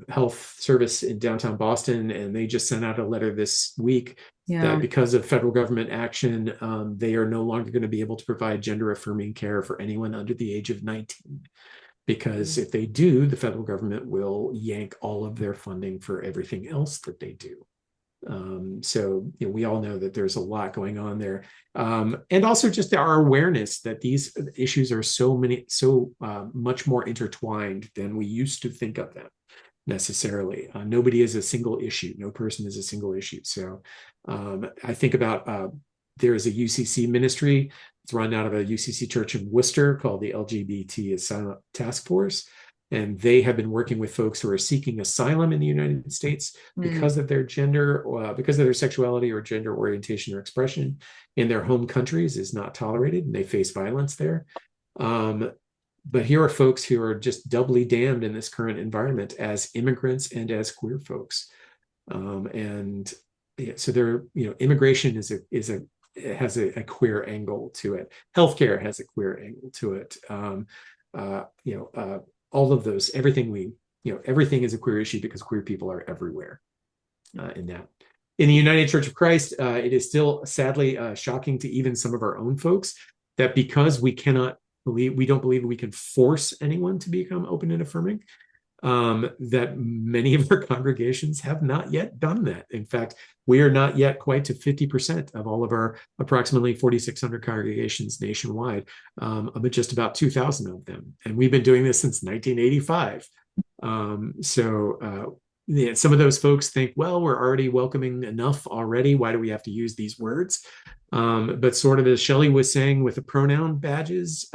Health Service in downtown Boston, and they just sent out a letter this week that because of federal government action, they are no longer going to be able to provide gender affirming care for anyone under the age of 19. Because if they do, the federal government will yank all of their funding for everything else that they do. So we all know that there's a lot going on there, and also just our awareness that these issues are so much more intertwined than we used to think of them necessarily. Nobody is a single issue. No person is a single issue. So I think about there is a UCC ministry. It's run out of a UCC church in Worcester called the LGBT Asylum Task Force. And they have been working with folks who are seeking asylum in the United States because of their gender, because of their sexuality or gender orientation or expression in their home countries is not tolerated, and they face violence there. But here are folks who are just doubly damned in this current environment as immigrants and as queer folks. So there, immigration has a queer angle to it. Healthcare has a queer angle to it. All of those, everything is a queer issue because queer people are everywhere in that. In the United Church of Christ, it is still sadly shocking to even some of our own folks that because we don't believe we can force anyone to become open and affirming, that many of our congregations have not yet done that. In fact, we are not yet quite to 50% of all of our approximately 4,600 congregations nationwide, but just about 2,000 of them. And we've been doing this since 1985. Some of those folks think, well, we're already welcoming enough already. Why do we have to use these words? But sort of as Shelley was saying with the pronoun badges,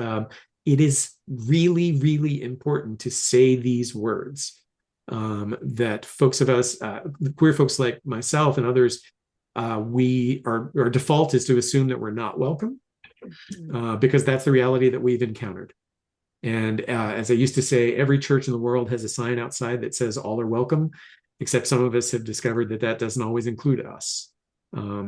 it is really, really important to say these words, that folks of us, queer folks like myself and others, our default is to assume that we're not welcome, because that's the reality that we've encountered. And as I used to say, every church in the world has a sign outside that says all are welcome, except some of us have discovered that doesn't always include us.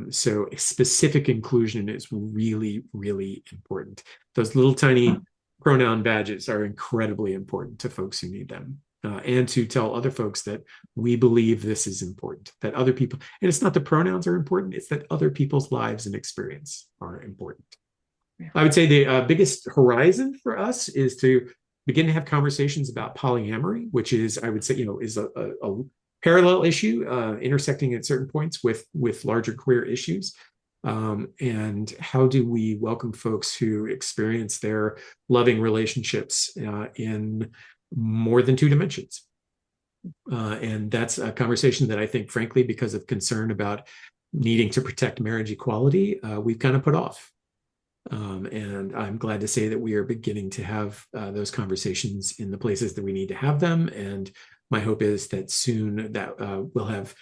So specific inclusion is really, really important. Those little tiny pronoun badges are incredibly important to folks who need them, and to tell other folks that we believe this is important, that other people, and it's not the pronouns are important, it's that other people's lives and experience are important. I would say the biggest horizon for us is to begin to have conversations about polyamory, which is, I would say, is a parallel issue, intersecting at certain points with larger queer issues. And how do we welcome folks who experience their loving relationships in more than two dimensions? And that's a conversation that I think, frankly, because of concern about needing to protect marriage equality, we've kind of put off. And I'm glad to say that we are beginning to have those conversations in the places that we need to have them. And my hope is that soon that we'll have,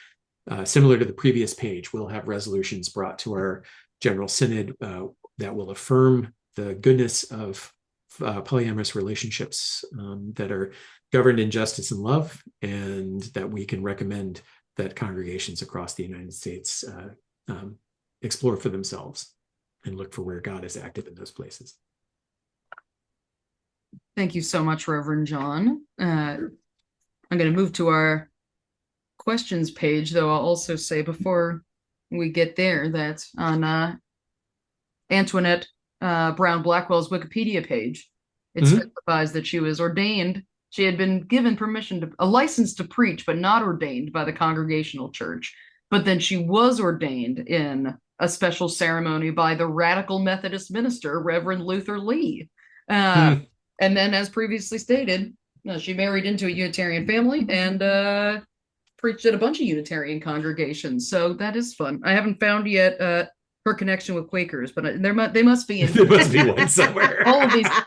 similar to the previous page, we'll have resolutions brought to our General Synod that will affirm the goodness of polyamorous relationships that are governed in justice and love, and that we can recommend that congregations across the United States explore for themselves and look for where God is active in those places. Thank you so much, Reverend John. I'm going to move to our questions page, though I'll also say before we get there that on Antoinette Brown Blackwell's Wikipedia page, it specifies that she was ordained. She had been given a license to preach, but not ordained by the Congregational Church. But then she was ordained in a special ceremony by the radical Methodist minister, Reverend Luther Lee. Uh, and then, as previously stated, she married into a Unitarian family and preached at a bunch of Unitarian congregations. So that is fun. I haven't found yet her connection with Quakers, but they must be in. There must be one somewhere.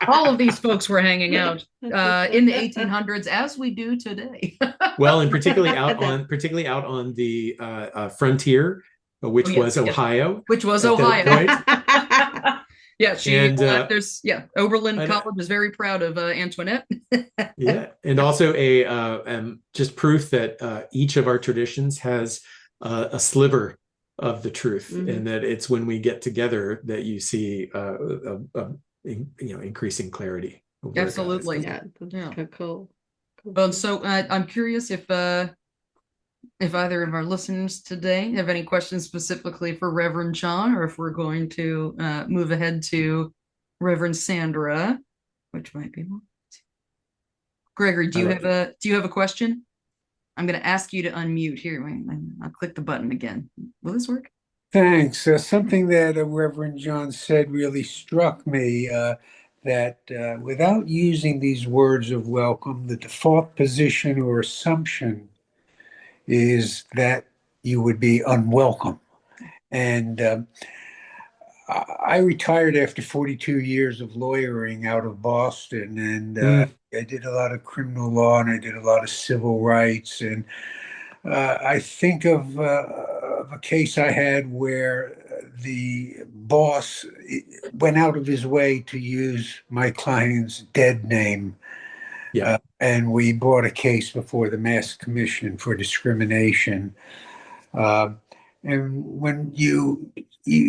all of these folks were hanging out in the 1800s, as we do today. Well, and particularly out on the frontier, which was Ohio. Which was Ohio. Yeah, there's Oberlin College is very proud of Antoinette. Yeah, and also just proof that each of our traditions has a sliver of the truth, and that it's when we get together that you see increasing clarity. Absolutely. Yeah. Cool. Well, so I'm curious if either of our listeners today have any questions specifically for Reverend John, or if we're going to move ahead to Reverend Sandra, which might be more. Gregory, do you have a question? I'm going to ask you to unmute here. I'll click the button again. Will this work? Thanks. Something that Reverend John said really struck me, that without using these words of welcome, the default position or assumption is that you would be unwelcome. And I retired after 42 years of lawyering out of Boston, and I did a lot of criminal law and I did a lot of civil rights. And I think of a case I had where the boss went out of his way to use my client's dead name. Yeah. And we brought a case before the Mass Commission for Discrimination. And when you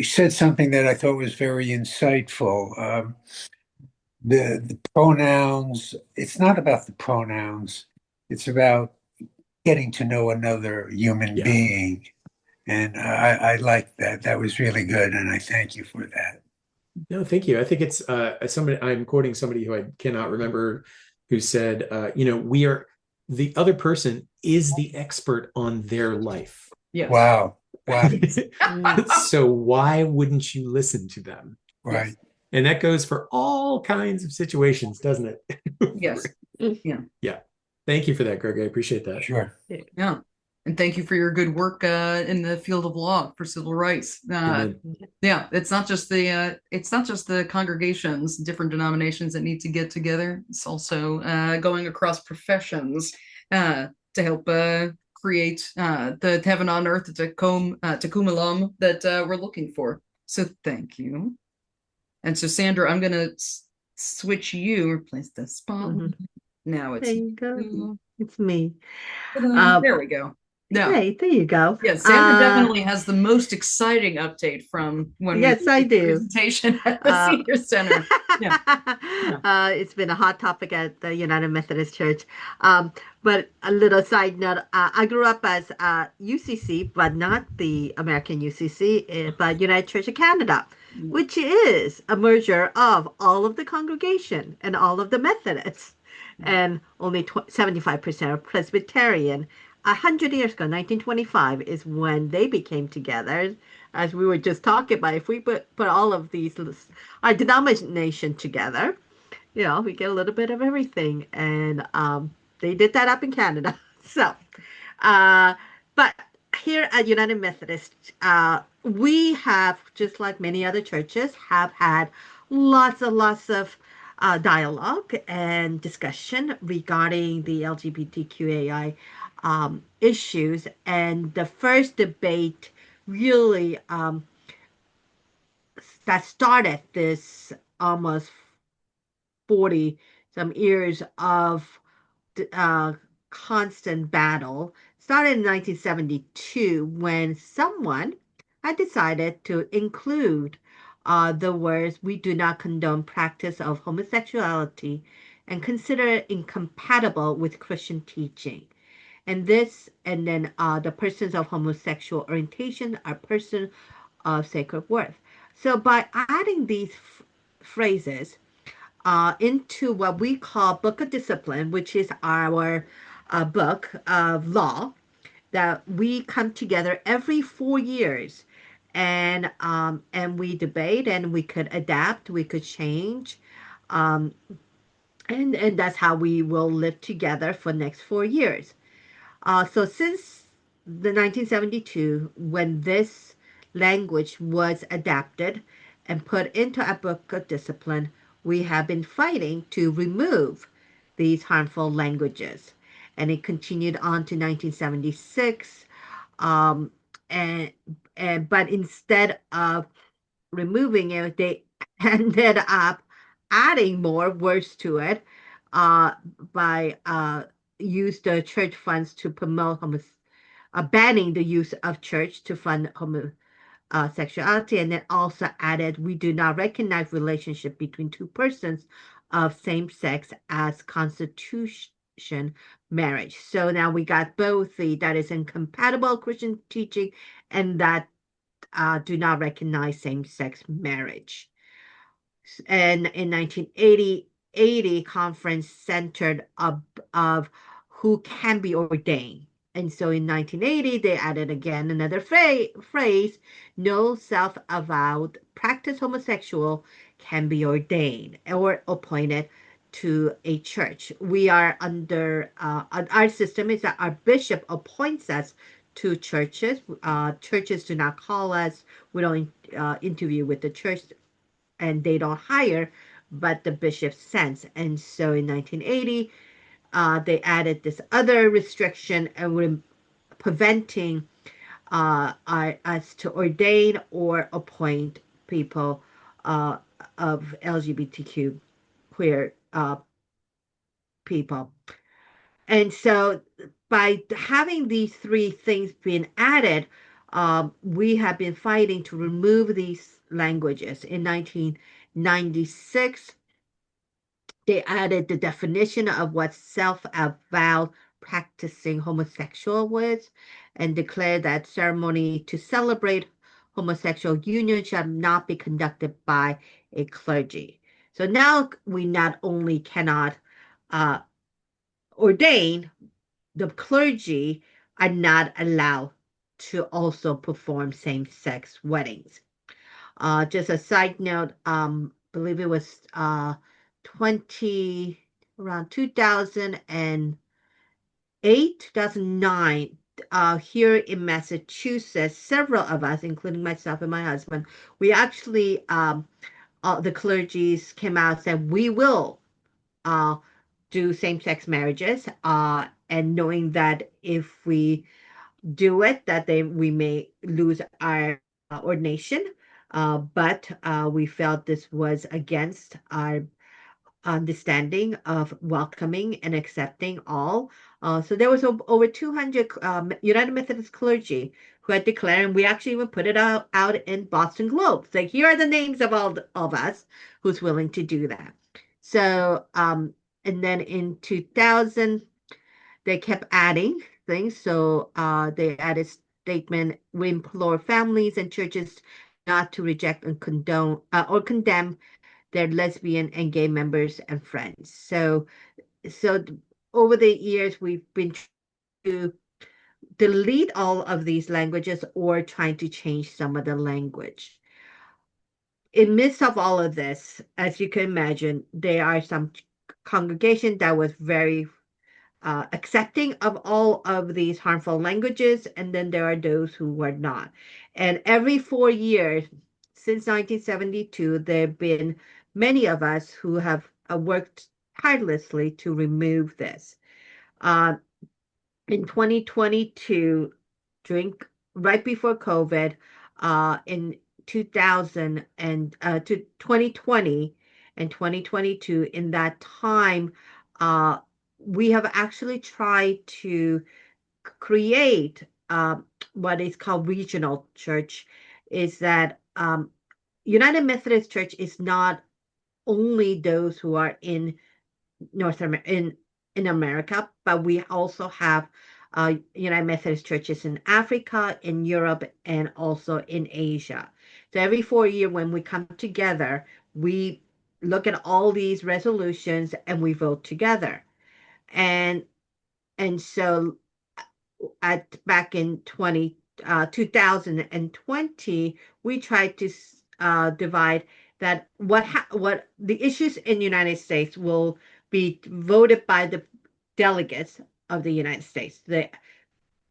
said something that I thought was very insightful, the pronouns, it's not about the pronouns, it's about getting to know another human being. And I like that. That was really good. And I thank you for that. No, thank you. I think it's I'm quoting somebody who I cannot remember, who said, the other person is the expert on their life. Yes. Wow. So why wouldn't you listen to them? Right. And that goes for all kinds of situations, doesn't it? Yes. Yeah. Thank you for that, Greg. I appreciate that. Sure. Yeah. And thank you for your good work in the field of law for civil rights. Yeah, it's not just the congregations, different denominations that need to get together. It's also going across professions to help create the heaven on earth, the Tecum Olam that we're looking for. So thank you. And so, Sandra, I'm going to switch you, replace the spot. Now it's there you go. It's me. There we go. Yeah. Hey, there you go. Yes, Sandra definitely has the most exciting update from when we did the presentation at the Senior Center. Yeah. It's been a hot topic at the United Methodist Church. But a little side note, I grew up as UCC, but not the American UCC, but United Church of Canada, which is a merger of all of the congregation and all of the Methodists, and only 75% are Presbyterian. 100 years ago, 1925, is when they became together. As we were just talking about, if we put all of these, our denomination together, we get a little bit of everything. And they did that up in Canada. So, but here at United Methodist, we have, just like many other churches, have had lots of dialogue and discussion regarding the LGBTQAI issues. And the first debate really that started this almost 40 some years of constant battle started in 1972 when someone had decided to include the words, "We do not condone practice of homosexuality and consider it incompatible with Christian teaching." And then the persons of homosexual orientation are persons of sacred worth. So by adding these phrases into what we call Book of Discipline, which is our book of law, that we come together every 4 years, and we debate, and we could adapt, we could change Um, and that's how we will live together for the next 4 years. So since the 1972, when this language was adapted and put into a book of discipline, we have been fighting to remove these harmful languages. And it continued on to 1976. Um, and, but instead of removing it, they ended up adding more words to it uh, by use the church funds to promote banning the use of church to fund homosexuality, and then also added, we do not recognize relationship between two persons of same sex as constitution marriage. So now we got both the that is incompatible Christian teaching and that do not recognize same-sex marriage. And in 1980 conference centered of who can be ordained. And so in 1980, they added again another phrase, no self-avowed practice homosexual can be ordained or appointed to a church. We are under, our system is that our bishop appoints us to churches. Churches do not call us. We don't interview with the church and they don't hire, but the bishop sends. And so in 1980, they added this other restriction and were preventing us to ordain or appoint people of LGBTQ queer people. And so by having these three things being added, we have been fighting to remove these languages. In 1996, they added the definition of what self-avowed practicing homosexual was and declared that ceremony to celebrate homosexual union shall not be conducted by a clergy. So now we not only cannot ordain, the clergy are not allowed to also perform same-sex weddings. Just a side note, believe it was 20 around 2008, 2009, here in Massachusetts, several of us, including myself and my husband, we actually the clergies came out and said we will uh, do same-sex marriages, and knowing that if we do it, that we may lose our ordination. But we felt this was against our understanding of welcoming and accepting all. So there was over 200 United Methodist clergy who had declared, and we actually even put it out in Boston Globe. So here are the names of all of us who's willing to do that. So, and then in 2000, they kept adding things. So they added statement, we implore families and churches not to reject and condone or condemn their lesbian and gay members and friends. So over the years, we've been trying to delete all of these languages or trying to change some of the language. In midst of all of this, as you can imagine, there are some congregation that was very accepting of all of these harmful languages, and then there are those who were not. And every 4 years since 1972, there have been many of us who have worked tirelessly to remove this. In 2022, right before COVID, in 2000 and to 2020 and 2022, in that time, we have actually tried to create what is called regional church. Is that United Methodist Church is not only those who are in North America, in America, but we also have United Methodist churches in Africa, in Europe, and also in Asia. So every 4 years, when we come together, we look at all these resolutions and we vote together. And so back in 2020, we tried to divide that what the issues in the United States will be voted by the delegates of the United States. The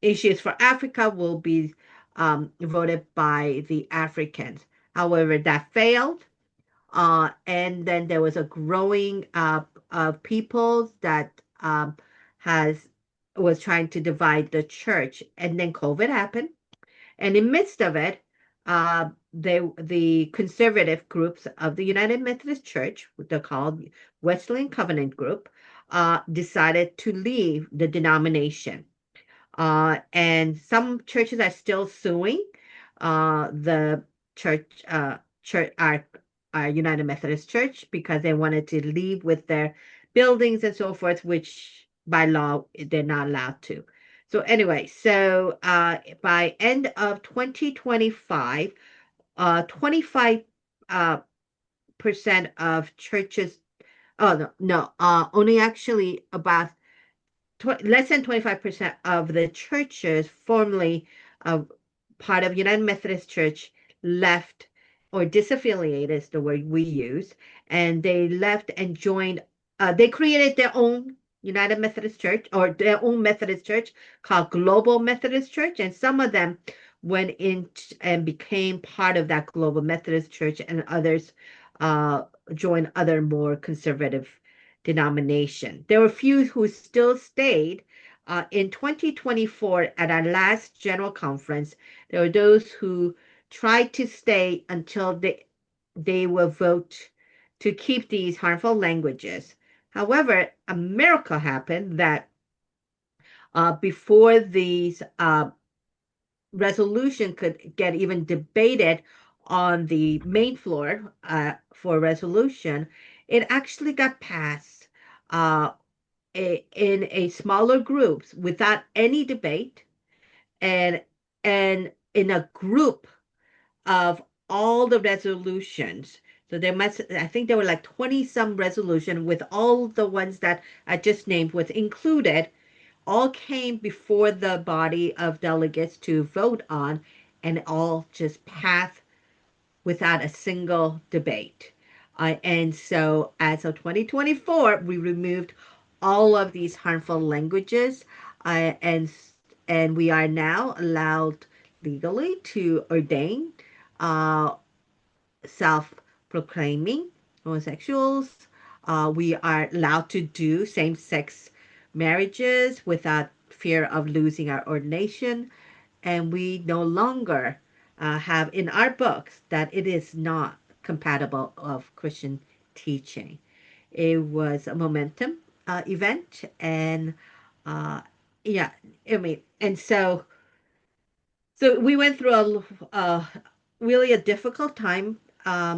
issues for Africa will be voted by the Africans. However, that failed. And then there was a growing of people that was trying to divide the church. And then COVID happened. And in the midst of it, the conservative groups of the United Methodist Church, what they're called Wesleyan Covenant Group, decided to leave the denomination. And some churches are still suing the church, our United Methodist Church, because they wanted to leave with their buildings and so forth, which by law they're not allowed to. So anyway, so by end of 2025, 25% of churches, only actually about less than 25% of the churches formerly part of United Methodist Church left, or disaffiliated is the word we use, and they left and joined, they created their own United Methodist Church, or their own Methodist Church called Global Methodist Church, and some of them went in and became part of that Global Methodist Church, and others joined other more conservative denomination. There were a few who still stayed. In 2024, at our last general conference, there were those who tried to stay until they will vote to keep these harmful languages. However, a miracle happened that before these resolution could get even debated on the main floor for resolution, it actually got passed in a smaller groups without any debate, and in a group of all the resolutions. So I think there were like 20 some resolution with all the ones that I just named was included, all came before the body of delegates to vote on, and all just passed without a single debate. And so as of 2024, we removed all of these harmful languages, and we are now allowed legally to ordain self-proclaiming homosexuals. We are allowed to do same-sex marriages without fear of losing our ordination, and we no longer have in our books that it is not compatible of Christian teaching. It was a momentum event, and yeah, I mean, and so we went through a really a difficult time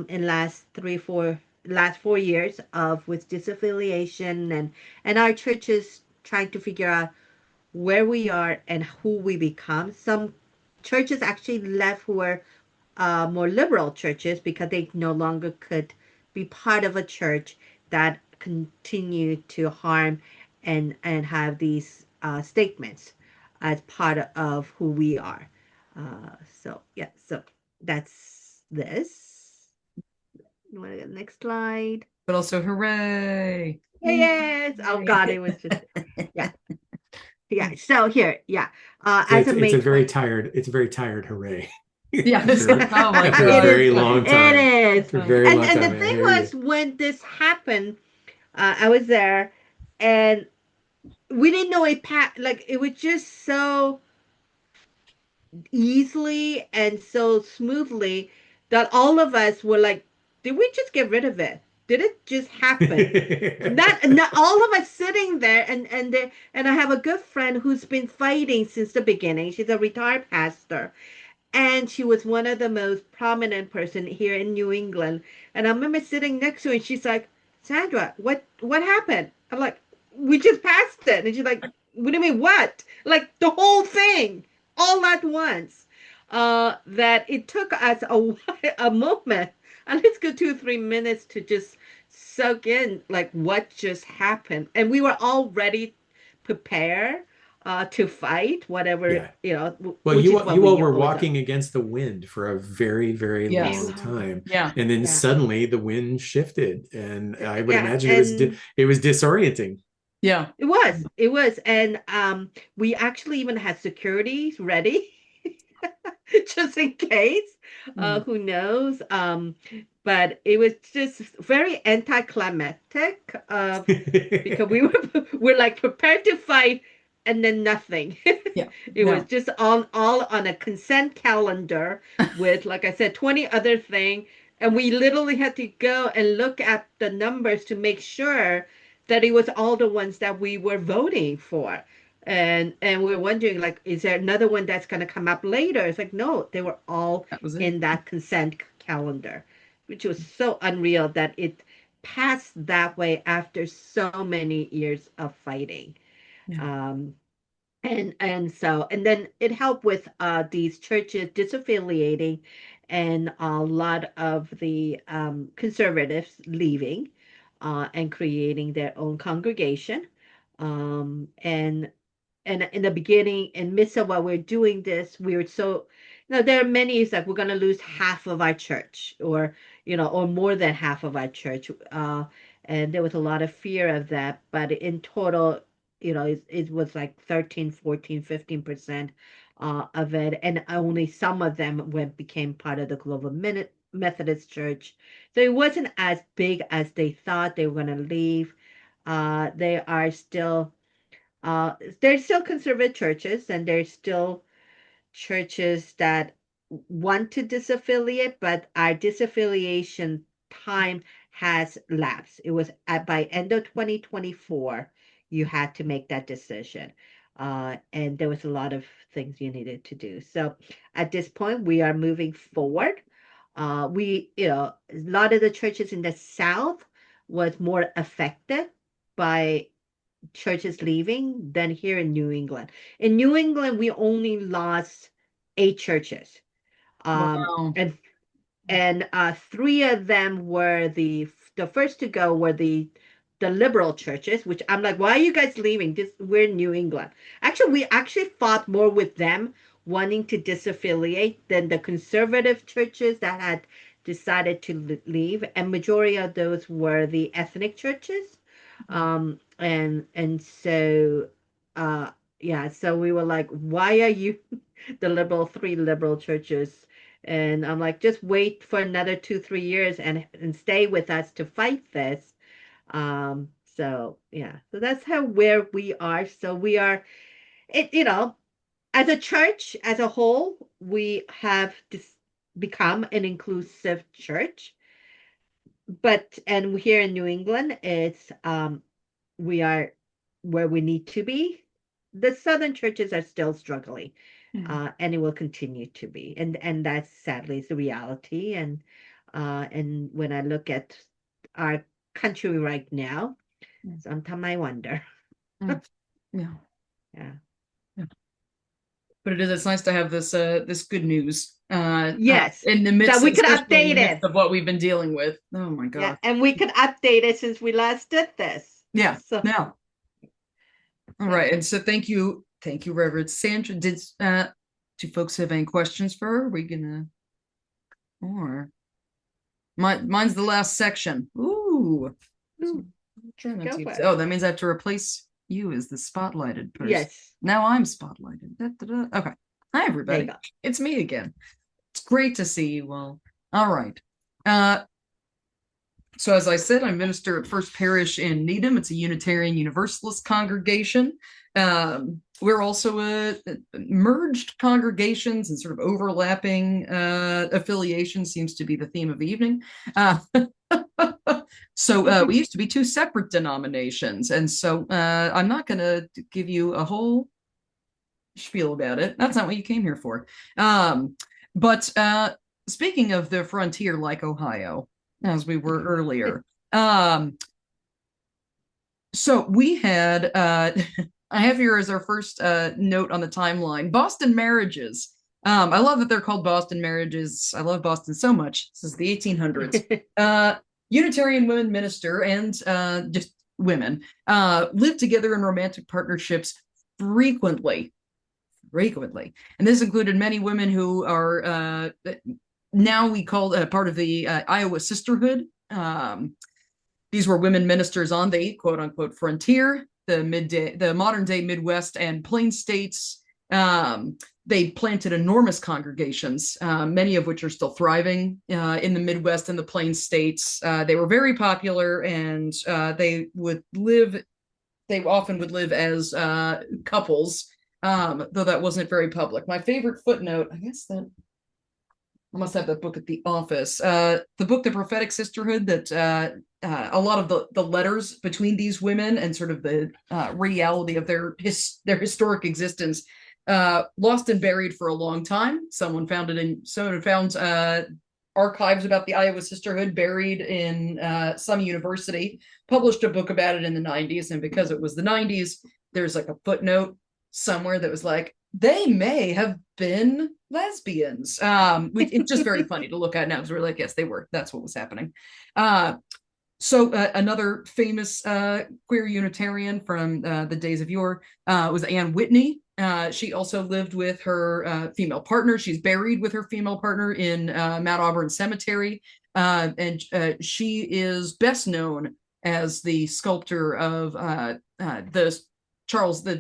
in last 4 years of with disaffiliation, and our churches trying to figure out where we are and who we become. Some churches actually left who were more liberal churches because they no longer could be part of a church that continued to harm and have these statements as part of who we are. So yeah, so that's this. You want to get the next slide? But also, hooray! Yes. Oh God, it was just yeah. Yeah. So here, yeah. It's a very tired hooray. Yeah. After, Oh my after God. a very long time. It is. After a very long time. And the thing was, when this happened, I was there, and we didn't know like it was just so easily and so smoothly that all of us were like, did we just get rid of it? Did it just happen? not all of us sitting there, and I have a good friend who's been fighting since the beginning. She's a retired pastor, and she was one of the most prominent person here in New England. And I remember sitting next to her, and she's like, Sandra, what happened? I'm like, we just passed it. And she's like, what do you mean, what? Like the whole thing, all at once. That it took us a moment, at least good 2 or 3 minutes to just soak in like what just happened. And we were already prepared to fight whatever, Yeah. Well, which is what you we all were always do. walking against the wind for a very, very Yes. long time. Yeah. And then Yeah. suddenly the wind shifted, and I would Yeah, imagine and it was disorienting. Yeah. it was, and we actually even had security ready just in case. Mm. Who knows? But it was just very anticlimactic. Because we're like prepared to fight, and then nothing. Yeah. It was No. just all on a consent calendar with, like I said, 20 other things, and we literally had to go and look at the numbers to make sure that it was all the ones that we were voting for. And we're wondering, like, is there another one that's going to come up later? It's like, no, they were all That was it. in that consent calendar, which was so unreal that it passed that way after so many years of fighting. Yeah. Um, and then it helped with these churches disaffiliating and a lot of the conservatives leaving and creating their own congregation. And in the beginning, in midst of while we're doing this, we were so, there are many, it's like we're going to lose half of our church, or or more than half of our church, and there was a lot of fear of that. But in total, it was like 13, 14, 15% of it, and only some of them became part of the Global Methodist Church. So it wasn't as big as they thought they were going to leave. They are still there's still conservative churches, and there's still churches that want to disaffiliate, but our disaffiliation time has lapsed. It was by end of 2024, you had to make that decision. And there was a lot of things you needed to do. So at this point, we are moving forward. A lot of the churches in the South was more affected by churches leaving than here in New England. In New England, we only lost 8 churches, Wow. and three of them were the first to go were the liberal churches, which I'm like, why are you guys leaving? We're in New England. Actually, we actually fought more with them wanting to disaffiliate than the conservative churches that had decided to leave, and majority of those were the ethnic churches. And so yeah, so we were like, why are you three liberal churches? And I'm like, just wait for another 2, 3 years and stay with us to fight this. So yeah, so that's where we are. So we are, as a church as a whole, we have become an inclusive church. And here in New England, we are where we need to be. The southern churches are still struggling, and it will continue to be, and that sadly is the reality. And when I look at our country right now, sometimes I wonder. Yeah. Yeah. Yeah. But it's nice to have this good news Yes, in the midst, that we could especially in update the midst it. of what we've been dealing with. Oh my Yeah, God. and we could update it since we last did this. Yeah. So Now. All right. And so thank you, Reverend Sandra. Do folks have any questions for her? Are we gonna, or mine's the last section. Ooh. Oh, that means I have to replace you as the spotlighted person. yes. Now I'm spotlighted. Okay. Hi, everybody. It's me again. It's great to see you all. All right. So as I said, I minister at First Parish in Needham. It's a Unitarian Universalist congregation. We're also a merged congregations, and sort of overlapping affiliation seems to be the theme of the evening. So we used to be 2 separate denominations. And so I'm not going to give you a whole spiel about it. That's not what you came here for. But speaking of the frontier like Ohio, as we were earlier, so we had, I have here as our first note on the timeline, Boston marriages. I love that they're called Boston marriages. I love Boston so much. This is the 1800s. Unitarian women minister and just women lived together in romantic partnerships frequently. And this included many women who are now we call part of the Iowa Sisterhood. These were women ministers on the quote unquote frontier, the modern day Midwest and Plains states. They planted enormous congregations, many of which are still thriving in the Midwest and the Plains states. They were very popular, and they often would live as couples, though that wasn't very public. My favorite footnote, I guess that I must have that book at the office. The book, The Prophetic Sisterhood, that a lot of the letters between these women and sort of the reality of their historic existence, lost and buried for a long time. Someone found archives about the Iowa Sisterhood buried in some university, published a book about it in the 90s. And because it was the 90s, there's like a footnote somewhere that was like, they may have been lesbians. It's just very funny to look at now because we're like, yes, they were. That's what was happening. So another famous queer Unitarian from the days of yore was Anne Whitney. She also lived with her female partner. She's buried with her female partner in Mount Auburn Cemetery. And she is best known as the sculptor of the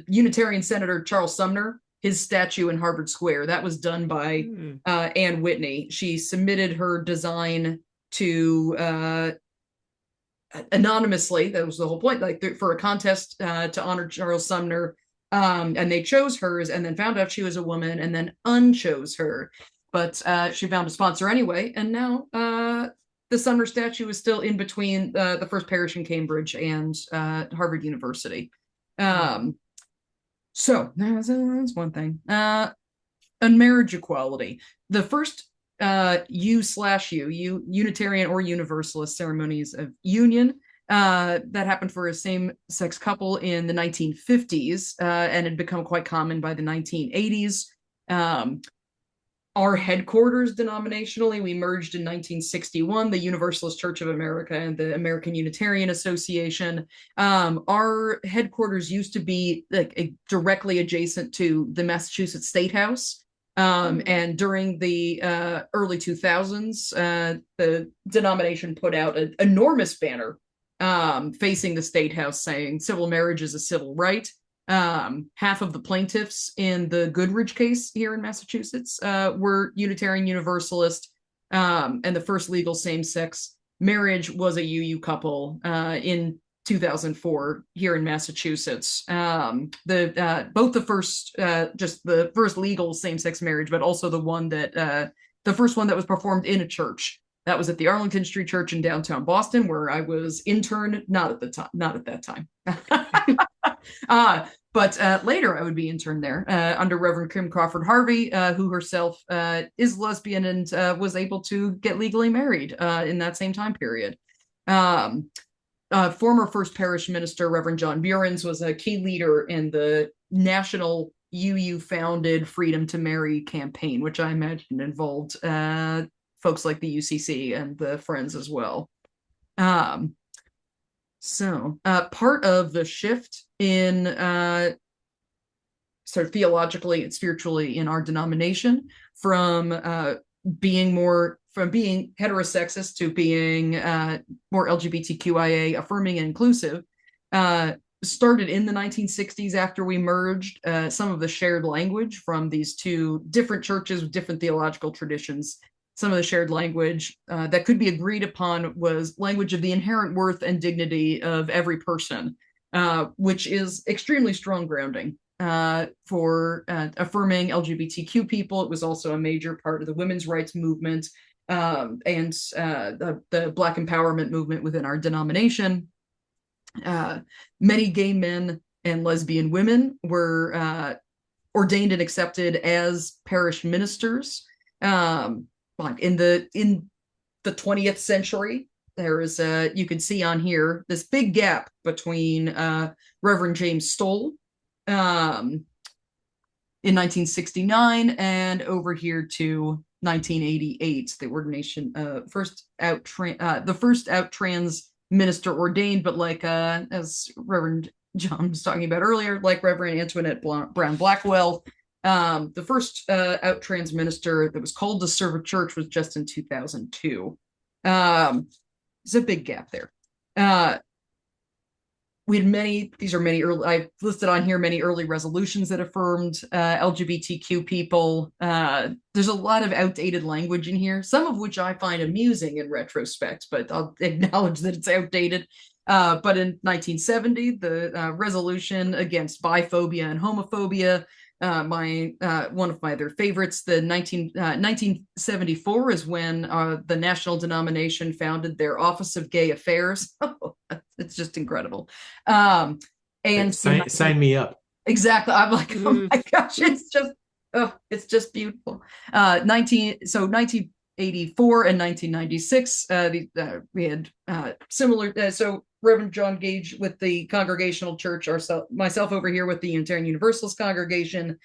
Unitarian Senator Charles Sumner, his statue in Harvard Square. That was done by Anne Whitney. She submitted her design to anonymously. That was the whole point, like for a contest to honor Charles Sumner. And they chose hers and then found out she was a woman and then unchose her. But she found a sponsor anyway. And now the Sumner statue is still in between the First Parish in Cambridge and Harvard University. So that's one thing. On marriage equality, the first Unitarian or Universalist ceremonies of union that happened for a same-sex couple in the 1950s and had become quite common by the 1980s. Our headquarters denominationally, we merged in 1961, the Universalist Church of America and the American Unitarian Association. Our headquarters used to be directly adjacent to the Massachusetts State House. And during the early 2000s, the denomination put out an enormous banner facing the State House saying civil marriage is a civil right. Half of the plaintiffs in the Goodridge case here in Massachusetts were Unitarian Universalist, and the first legal same-sex marriage was a UU couple in 2004 here in Massachusetts. Both the first legal same-sex marriage, but also the first one that was performed in a church. That was at the Arlington Street Church in downtown Boston, where I was intern, not at that time. But later I would be intern there under Reverend Kim Crawford Harvey, who herself is lesbian and was able to get legally married in that same time period. Former First Parish Minister Reverend John Burens was a key leader in the national UU-founded Freedom to Marry campaign, which I imagine involved folks like the UCC and the Friends as well. So part of the shift in sort of theologically and spiritually in our denomination from being heterosexist to being more LGBTQIA affirming and inclusive started in the 1960s after we merged. Some of the shared language from these two different churches with different theological traditions, some of the shared language that could be agreed upon was language of the inherent worth and dignity of every person, which is extremely strong grounding for affirming LGBTQ people. It was also a major part of the women's rights movement and the Black empowerment movement within our denomination. Many gay men and lesbian women were ordained and accepted as parish ministers. In the 20th century, there is you can see on here this big gap between Reverend James Stoll in 1969 and over here to 1988, the ordination the first out trans minister ordained, but like as Reverend John was talking about earlier, like Reverend Antoinette Brown Blackwell. The first out trans minister that was called to serve a church was just in 2002. There's a big gap there. We had these are many early, I've listed on here many early resolutions that affirmed LGBTQ people. There's a lot of outdated language in here, some of which I find amusing in retrospect, but I'll acknowledge that it's outdated. But in 1970, the resolution against biphobia and homophobia, one of my other favorites, the 1974 is when the national denomination founded their Office of Gay Affairs. It's just incredible. And sign me up. Exactly. I'm like, oh my gosh, it's just beautiful. 1984 and 1996, we had similar. So Reverend John Gage with the Congregational Church, myself over here with the Unitarian Universalist congregation,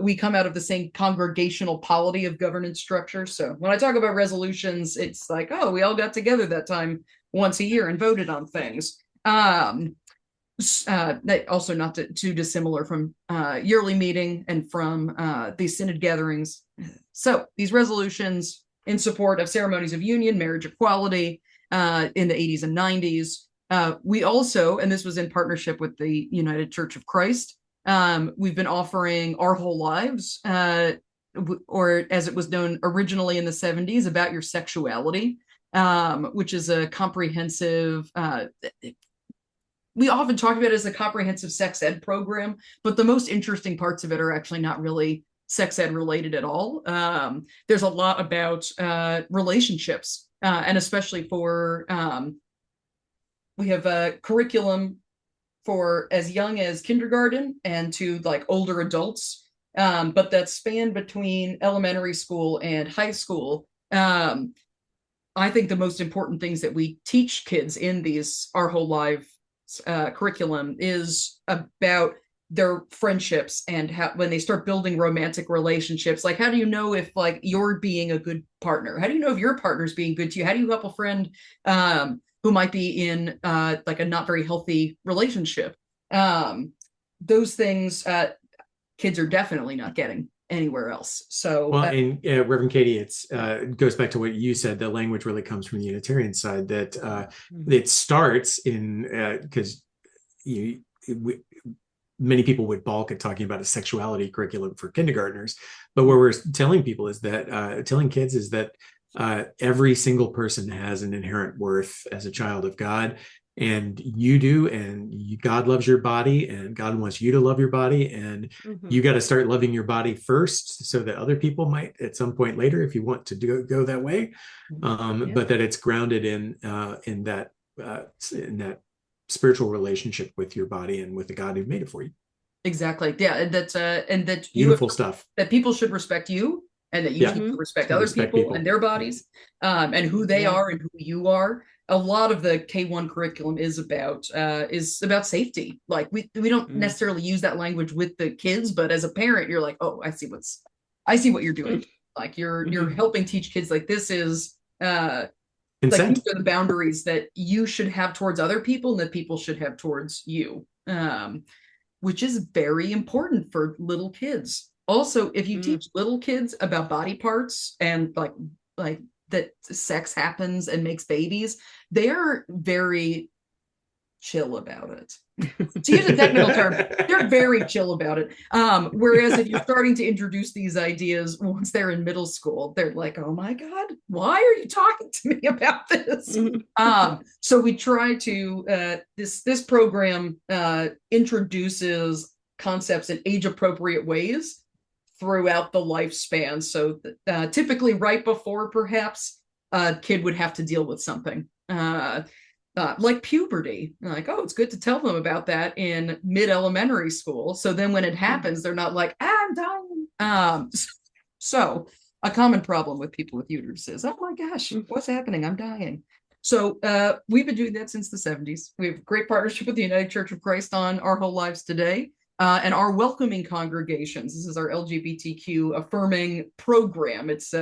we come out of the same congregational polity of governance structure. So when I talk about resolutions, it's like, oh, we all got together that time once a year and voted on things. That also not too dissimilar from yearly meeting and from these synod gatherings. So these resolutions in support of ceremonies of union, marriage equality in the 80s and 90s. We also, and this was in partnership with the United Church of Christ, we've been offering Our Whole Lives, or as it was known originally in the 70s, About Your Sexuality, which is a comprehensive, we often talk about it as a comprehensive sex ed program, but the most interesting parts of it are actually not really sex ed related at all. There's a lot about relationships, and especially for, we have a curriculum for as young as kindergarten and to like older adults, but that span between elementary school and high school. I think the most important things that we teach kids in these Our Whole Life curriculum is about their friendships and how, when they start building romantic relationships, like how do you know if like you're being a good partner? How do you know if your partner's being good to you? How do you help a friend who might be in like a not very healthy relationship? Those things kids are definitely not getting anywhere else. So well, and Reverend Catie, it goes back to what you said. The language really comes from the Unitarian side, that it starts in because many people would balk at talking about a sexuality curriculum for kindergartners, but what we're telling people is that telling kids is that every single person has an inherent worth as a child of God, and you do, and God loves your body, and God wants you to love your body, and you got to start loving your body first, so that other people might at some point later, if you want to go that way, but that it's grounded in that spiritual relationship with your body and with the God who made it for you. Exactly. Yeah, and that beautiful stuff. That people should respect you, and that you should respect other people and their bodies, and who they are and who you are. A lot of the K1 curriculum is about safety. Like we don't necessarily use that language with the kids, but as a parent, you're like, oh, I see what you're doing. Like you're helping teach kids like this is like these are the boundaries that you should have towards other people and that people should have towards you, which is very important for little kids. Also, if you teach little kids about body parts and like that sex happens and makes babies, they're very chill about it. To use a technical term, they're very chill about it. Whereas if you're starting to introduce these ideas once they're in middle school, they're like, oh my God, why are you talking to me about this? So we try to, this program introduces concepts in age-appropriate ways throughout the lifespan. So typically right before perhaps a kid would have to deal with something like puberty. Like, oh, it's good to tell them about that in mid-elementary school. So then when it happens, they're not like, I'm dying. So a common problem with people with uteruses, oh my gosh, what's happening? I'm dying. So we've been doing that since the 70s. We have a great partnership with the United Church of Christ on Our Whole Lives Today. And our welcoming congregations. This is our LGBTQ affirming program. It's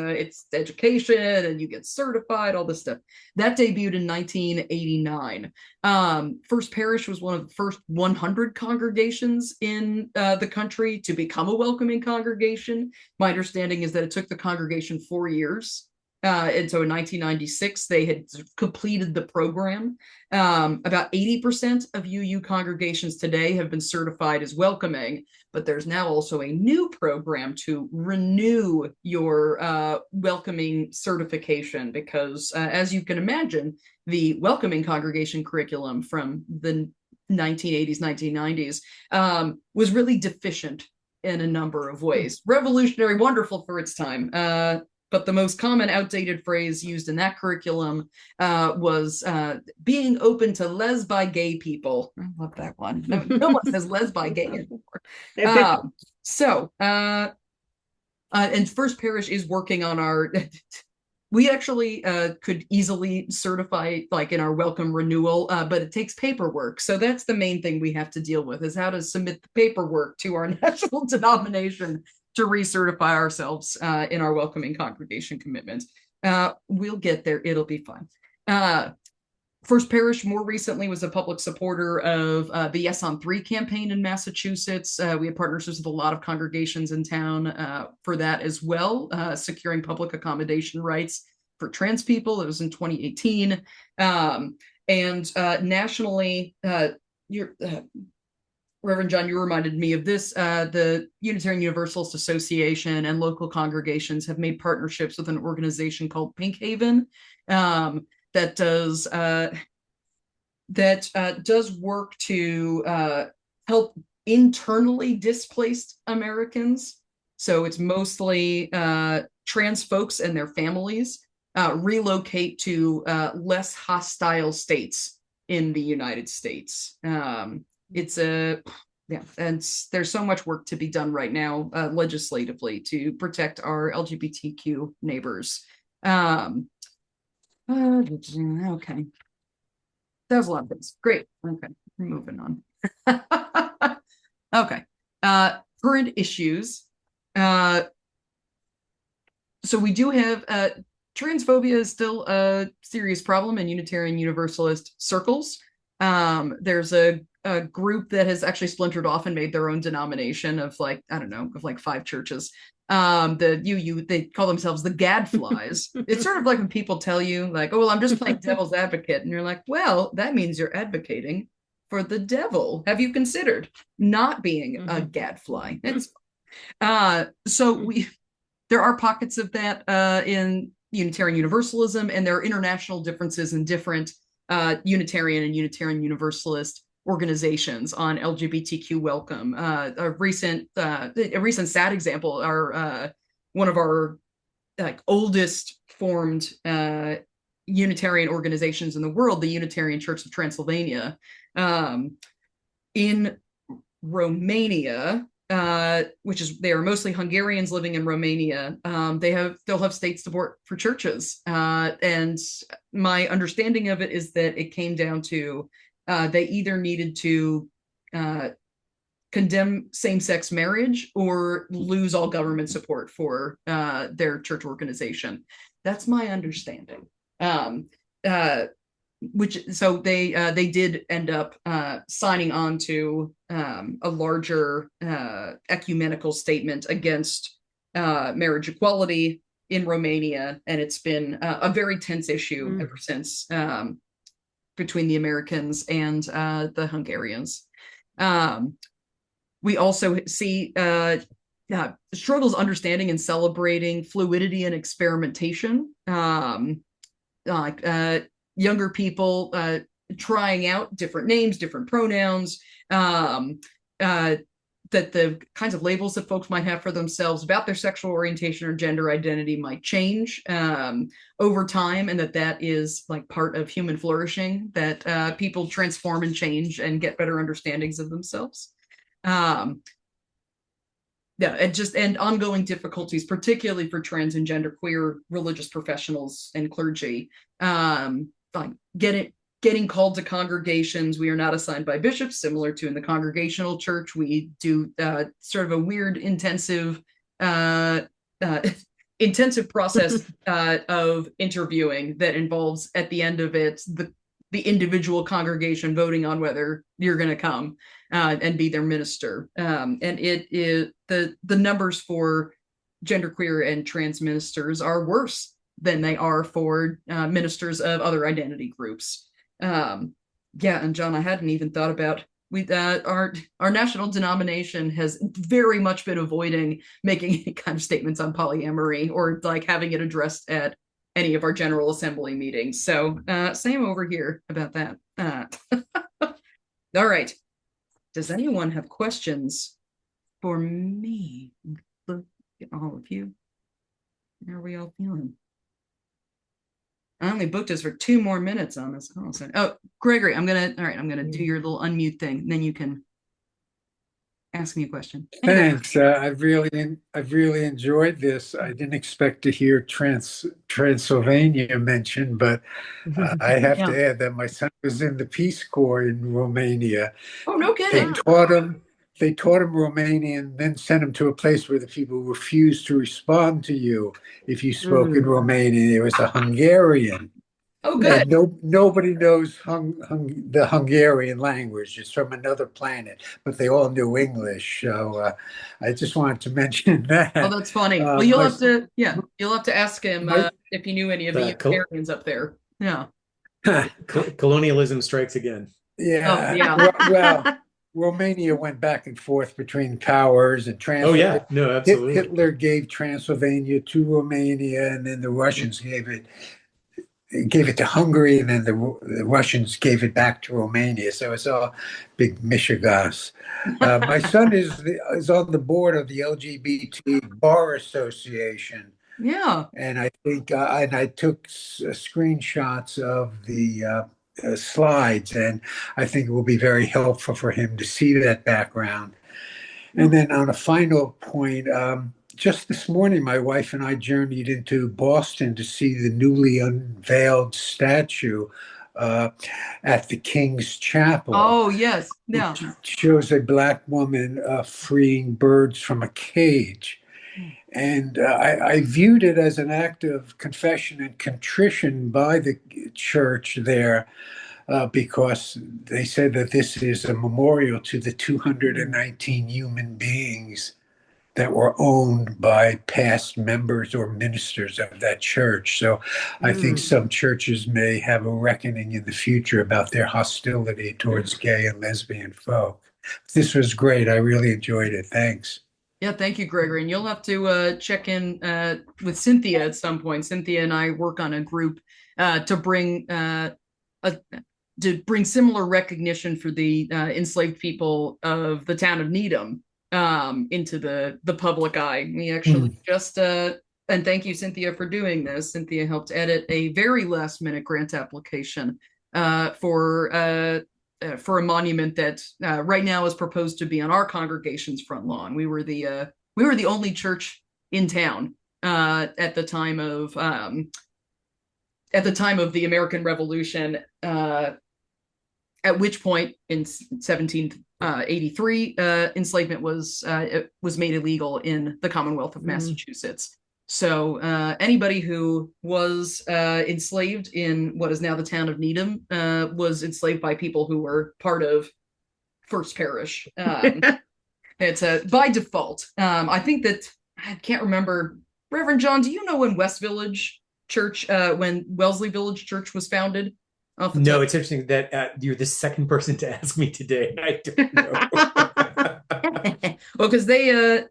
education, and you get certified, all this stuff. That debuted in 1989. First Parish was one of the first 100 congregations in the country to become a welcoming congregation. My understanding is that it took the congregation 4 years. And so in 1996, they had completed the program. About 80% of UU congregations today have been certified as welcoming, but there's now also a new program to renew your welcoming certification because, as you can imagine, the welcoming congregation curriculum from the 1980s, 1990s was really deficient in a number of ways. Revolutionary, wonderful for its time. But the most common outdated phrase used in that curriculum was being open to lesbi gay people. I love that one. No one says lesbi gay anymore. And First Parish is working on our... We actually could easily certify like in our welcome renewal, but it takes paperwork. So that's the main thing we have to deal with is how to submit the paperwork to our national denomination to recertify ourselves in our welcoming congregation commitment. We'll get there. It'll be fine. First Parish more recently was a public supporter of the Yes on 3 campaign in Massachusetts. We have partnerships with a lot of congregations in town for that as well, securing public accommodation rights for trans people. It was in 2018. And nationally, Reverend John, you reminded me of this. The Unitarian Universalist Association and local congregations have made partnerships with an organization called Pink Haven that does work to help internally displaced Americans. So it's mostly trans folks and their families relocate to less hostile states in the United States. It's and there's so much work to be done right now legislatively to protect our LGBTQ neighbors. Okay, that was a lot of things. Great. Okay, we're moving on. Okay, current issues. So we do have transphobia is still a serious problem in Unitarian Universalist circles. There's a group that has actually splintered off and made their own denomination of like, I don't know, of like 5 churches. They call themselves the Gadflies. It's sort of like when people tell you like, oh, well, I'm just playing devil's advocate. And you're like, well, that means you're advocating for the devil. Have you considered not being a Gadfly? There are pockets of that in Unitarian Universalism, and there are international differences in different Unitarian and Unitarian Universalist organizations on LGBTQ welcome. A recent sad example are one of our oldest formed Unitarian organizations in the world, the Unitarian Church of Transylvania. In Romania, they are mostly Hungarians living in Romania. They'll have state support for churches. And my understanding of it is that it came down to they either needed to condemn same-sex marriage or lose all government support for their church organization. That's my understanding. They did end up signing on to a larger ecumenical statement against marriage equality in Romania, and it's been a very tense issue ever since between the Americans and the Hungarians. We also see struggles understanding and celebrating fluidity and experimentation. Younger people trying out different names, different pronouns, that the kinds of labels that folks might have for themselves about their sexual orientation or gender identity might change over time, and that is like part of human flourishing, that people transform and change and get better understandings of themselves. And ongoing difficulties, particularly for trans and genderqueer religious professionals and clergy, getting called to congregations. We are not assigned by bishops, similar to in the Congregational Church. We do sort of a weird, intensive process of interviewing that involves, at the end of it, the individual congregation voting on whether you're going to come and be their minister. And it is the numbers for genderqueer and trans ministers are worse than they are for ministers of other identity groups. And John, I hadn't even thought about our national denomination has very much been avoiding making any kind of statements on polyamory or like having it addressed at any of our General Assembly meetings. So same over here about that. All right. Does anyone have questions for me? Look at all of you. How are we all feeling? I only booked us for 2 more minutes on this call. So, oh, Gregory, I'm gonna do your little unmute thing, and then you can ask me a question. Thanks. I've really enjoyed this. I didn't expect to hear Transylvania mentioned, but I have to add that my son was in the Peace Corps in Romania. Oh, no kidding. They taught him Romanian, then sent him to a place where the people refused to respond to you if you spoke in Romanian. It was a Hungarian. Oh, good. And nobody knows the Hungarian language. It's from another planet, but they all knew English. So I just wanted to mention that. Oh, that's funny. Well, you'll have to ask him if he knew any of the Unitarians up there. Yeah. Colonialism strikes again. Yeah. Oh, yeah. Well, Romania went back and forth between powers and Transylvania. Oh, yeah. No, absolutely. Hitler gave Transylvania to Romania, and then the Russians gave it to Hungary, and then the Russians gave it back to Romania. So it's all big mishigas. My son is on the board of the LGBT Bar Association. Yeah. And I think, and I took screenshots of the slides, and I think it will be very helpful for him to see that background. And then on a final point, just this morning, my wife and I journeyed into Boston to see the newly unveiled statue at the King's Chapel. Oh, yes. Yeah. Which shows a Black woman freeing birds from a cage. And I viewed it as an act of confession and contrition by the church there, because they said that this is a memorial to the 219 human beings that were owned by past members or ministers of that church. So I think some churches may have a reckoning in the future about their hostility towards gay and lesbian folk. This was great. I really enjoyed it. Thanks. Yeah, thank you, Gregory. And you'll have to check in with Cynthia at some point. Cynthia and I work on a group to bring similar recognition for the enslaved people of the town of Needham into the public eye. We actually just and thank you, Cynthia, for doing this. Cynthia helped edit a very last minute grant application for a monument that right now is proposed to be on our congregation's front lawn. We were the only church in town at the time of the American Revolution, at which point in 1783 enslavement was made illegal in the Commonwealth of Massachusetts. So anybody who was enslaved in what is now the town of Needham was enslaved by people who were part of First Parish. It's by default. I think that, I can't remember, Reverend John, do you know when West Village Church, when Wellesley Village Church was founded? No, it's interesting that you're the second person to ask me today. I don't know. Well, because they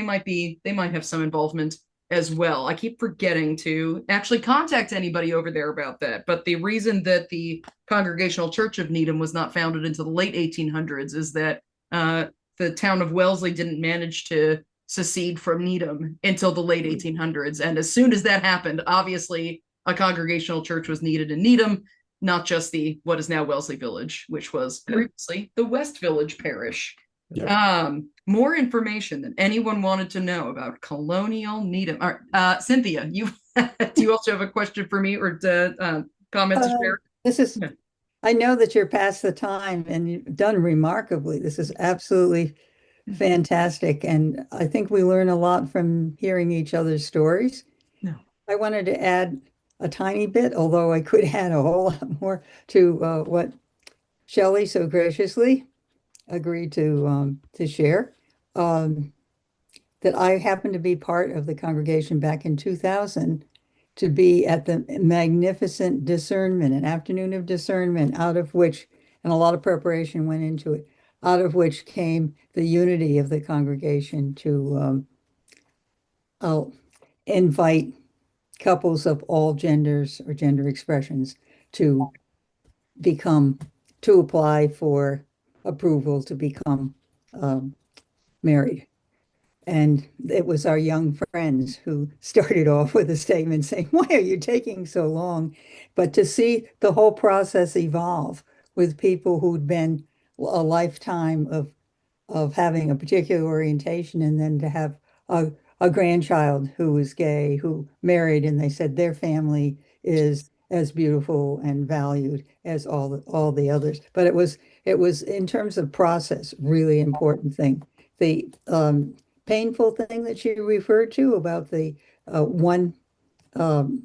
might have some involvement as well. I keep forgetting to actually contact anybody over there about that. But the reason that the Congregational Church of Needham was not founded until the late 1800s is that the town of Wellesley didn't manage to secede from Needham until the late 1800s. And as soon as that happened, obviously a Congregational Church was needed in Needham, not just what is now Wellesley Village, which was previously the West Village Parish. Yep. More information than anyone wanted to know about colonial Needham. All right, Cynthia, do you also have a question for me or comments to share? This is I know that you're past the time and you've done remarkably. This is absolutely fantastic. And I think we learn a lot from hearing each other's stories. No. I wanted to add a tiny bit, although I could add a whole lot more to what Shelley so graciously agreed to share. Um, that I happened to be part of the congregation back in 2000 to be at the magnificent discernment, an afternoon of discernment, out of which, and a lot of preparation went into it, out of which came the unity of the congregation to I'll invite couples of all genders or gender expressions to become, to apply for approval to become um, married. And it was our young friends who started off with a statement saying, "Why are you taking so long?" But to see the whole process evolve with people who'd been a lifetime of having a particular orientation, and then to have a grandchild who was gay, who married, and they said their family is as beautiful and valued as all the others. But it was in terms of process, really important thing. The painful thing that you referred to about the one um,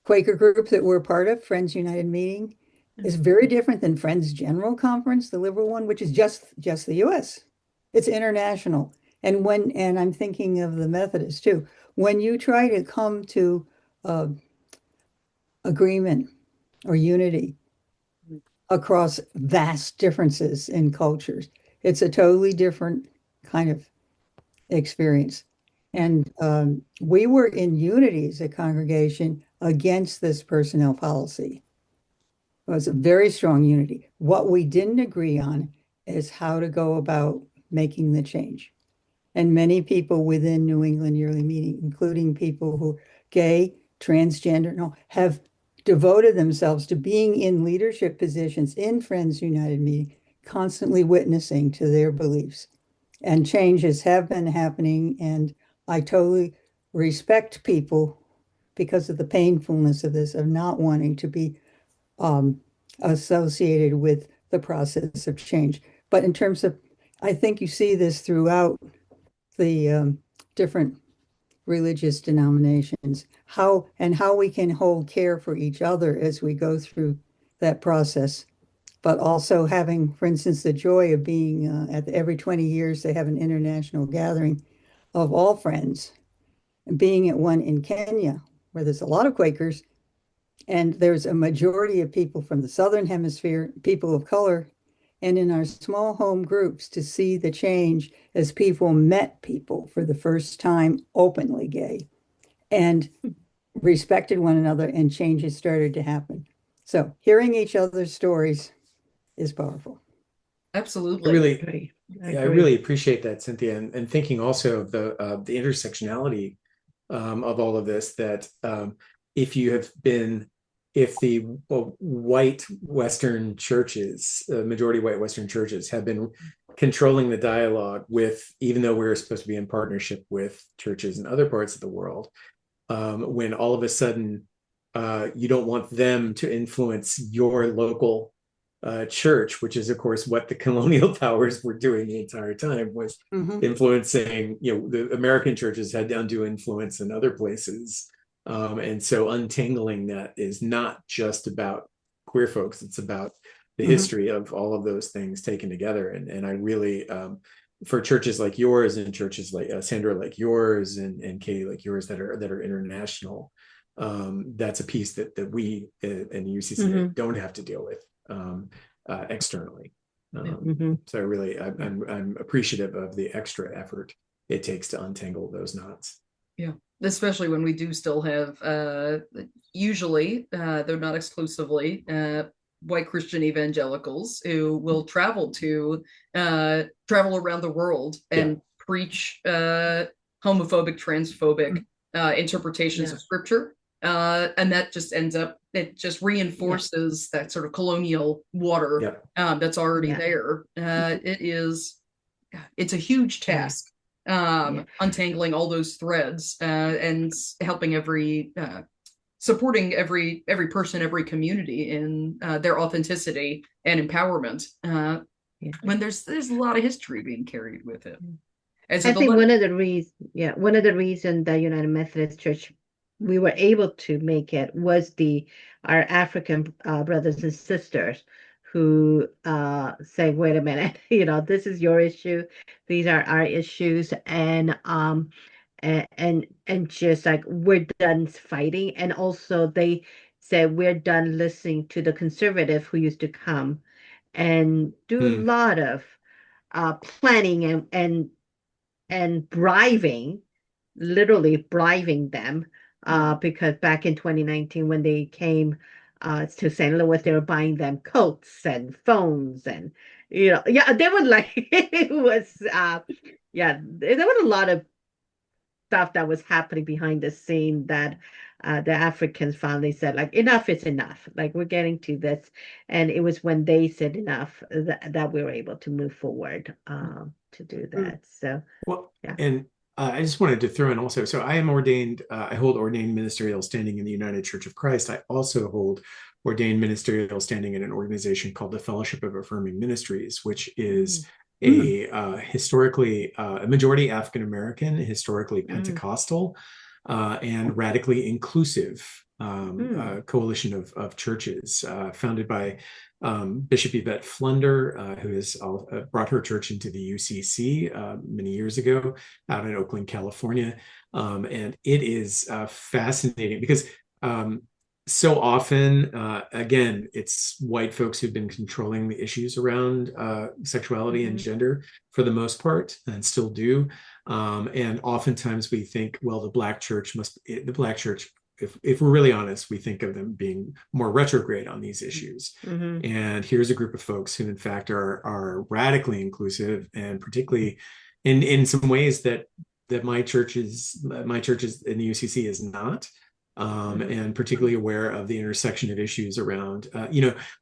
Quaker group that we're part of, Friends United Meeting, is very different than Friends General Conference, the liberal one, which is just the US. It's international. And I'm thinking of the Methodists too. When you try to come to uh, agreement or unity across vast differences in cultures, it's a totally different kind of experience. And we were in unity as a congregation against this personnel policy. It was a very strong unity. What we didn't agree on is how to go about making the change. And many people within New England Yearly Meeting, including people who are gay, transgender, no, have devoted themselves to being in leadership positions in Friends United Meeting, constantly witnessing to their beliefs. And changes have been happening, and I totally respect people because of the painfulness of this, of not wanting to be associated with the process of change. But in terms of, I think you see this throughout the different religious denominations, how we can hold care for each other as we go through that process, but also having, for instance, the joy of being every 20 years they have an international gathering of all friends, and being at one in Kenya where there's a lot of Quakers and there's a majority of people from the Southern Hemisphere, people of color, and in our small home groups to see the change as people met people for the first time openly gay and respected one another, and changes started to happen. So hearing each other's stories is powerful. Absolutely. I really appreciate that, Cynthia, and thinking also of the intersectionality of all of this. That if the white Western churches, majority white Western churches, have been controlling the dialogue with, even though we're supposed to be in partnership with churches in other parts of the world, when all of a sudden you don't want them to influence your local church, which is of course what the colonial powers were doing the entire time, was influencing, the American churches had undue influence in other places. And so untangling that is not just about queer folks, it's about the history of all of those things taken together. And I really, for churches like yours and churches like Sandra, like yours, and Catie, like yours, that are international, that's a piece that we in UCC don't have to deal with externally. So I'm appreciative of the extra effort it takes to untangle those knots. Yeah, especially when we do still have usually, though not exclusively, white Christian evangelicals who will travel around the world and preach homophobic, transphobic interpretations of scripture. And that just it just reinforces that sort of colonial water that's already there. It's a huge task, untangling all those threads and helping every supporting every person, every community in their authenticity and empowerment. When there's a lot of history being carried with it. And so I think one of the reasons the United Methodist Church we were able to make it was our African brothers and sisters who say, wait a minute, this is your issue, these are our issues, and just like we're done fighting, and also they said we're done listening to the conservative who used to come and do a lot of planning and bribing, literally bribing them, because back in 2019 when they came to St. Louis, they were buying them coats and phones and they were like it was there was a lot of stuff that was happening behind the scene that the Africans finally said, like, enough is enough. Like, we're getting to this. And it was when they said enough that we were able to move forward to do that. So, well, yeah. And I just wanted to throw in also, so I am ordained, I hold ordained ministerial standing in the United Church of Christ. I also hold ordained ministerial standing in an organization called the Fellowship of Affirming Ministries, which is historically a majority African American, historically Pentecostal, and radically inclusive coalition of churches founded by Bishop Yvette Flunder, who has brought her church into the UCC many years ago out in Oakland, California. And it is fascinating because so often, again, it's white folks who've been controlling the issues around sexuality and gender for the most part, and still do. And oftentimes we think, well, the Black church, if we're really honest, we think of them being more retrograde on these issues. And here's a group of folks who, in fact, are radically inclusive, and particularly in some ways that my church in the UCC is not. And particularly aware of the intersection of issues around,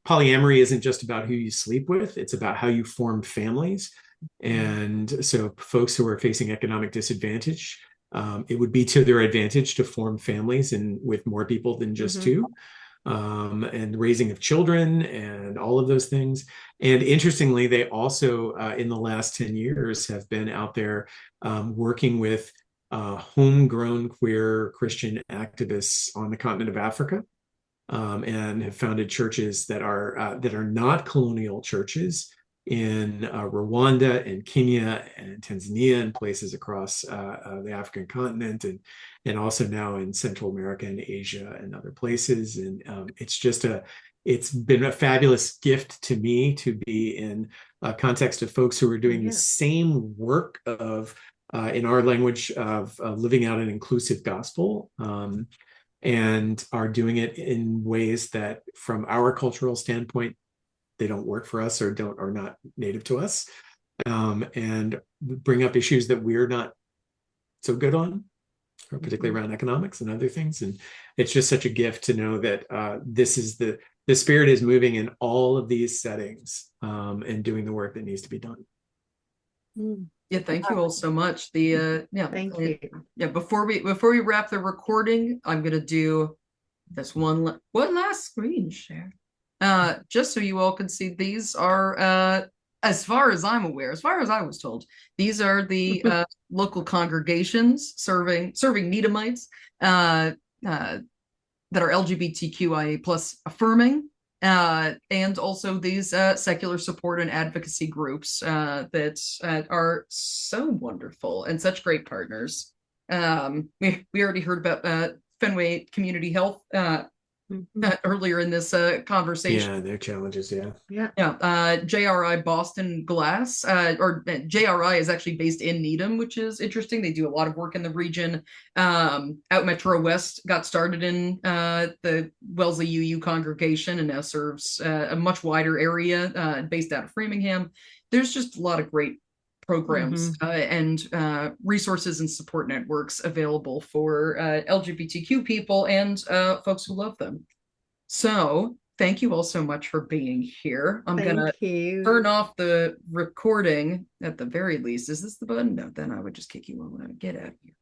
polyamory isn't just about who you sleep with, it's about how you form families. And so folks who are facing economic disadvantage, it would be to their advantage to form families and with more people than just two, and raising of children and all of those things. And interestingly, they also, in the last 10 years, have been out there working with homegrown queer Christian activists on the continent of Africa, and have founded churches that are not colonial churches in Rwanda and Kenya and Tanzania and places across the African continent, and also now in Central America and Asia and other places. And it's been a fabulous gift to me to be in a context of folks who are doing the same work of in our language of living out an inclusive gospel, and are doing it in ways that, from our cultural standpoint, they don't work for us or are not native to us, and bring up issues that we're not so good on, particularly around economics and other things. And it's just such a gift to know that this is the Spirit is moving in all of these settings, and doing the work that needs to be done. Yeah, thank you all so much. Thank you. Yeah, before we wrap the recording, I'm gonna do this one last screen share, just so you all can see. These are, as far as I'm aware, as far as I was told, these are the local congregations serving Needhamites that are LGBTQIA plus affirming. And also these secular support and advocacy groups that are so wonderful and such great partners. We already heard about Fenway Community Health earlier in this conversation. Yeah, their challenges. JRI Boston Glass, or JRI is actually based in Needham, which is interesting. They do a lot of work in the region. Out Metro West got started in the Wellesley UU congregation and now serves a much wider area, based out of Framingham. There's just a lot of great programs and resources and support networks available for LGBTQ people and folks who love them. So thank you all so much for being here. I'm gonna turn off the recording at the very least. Is this the button? No, then I would just kick you out when I get out of here.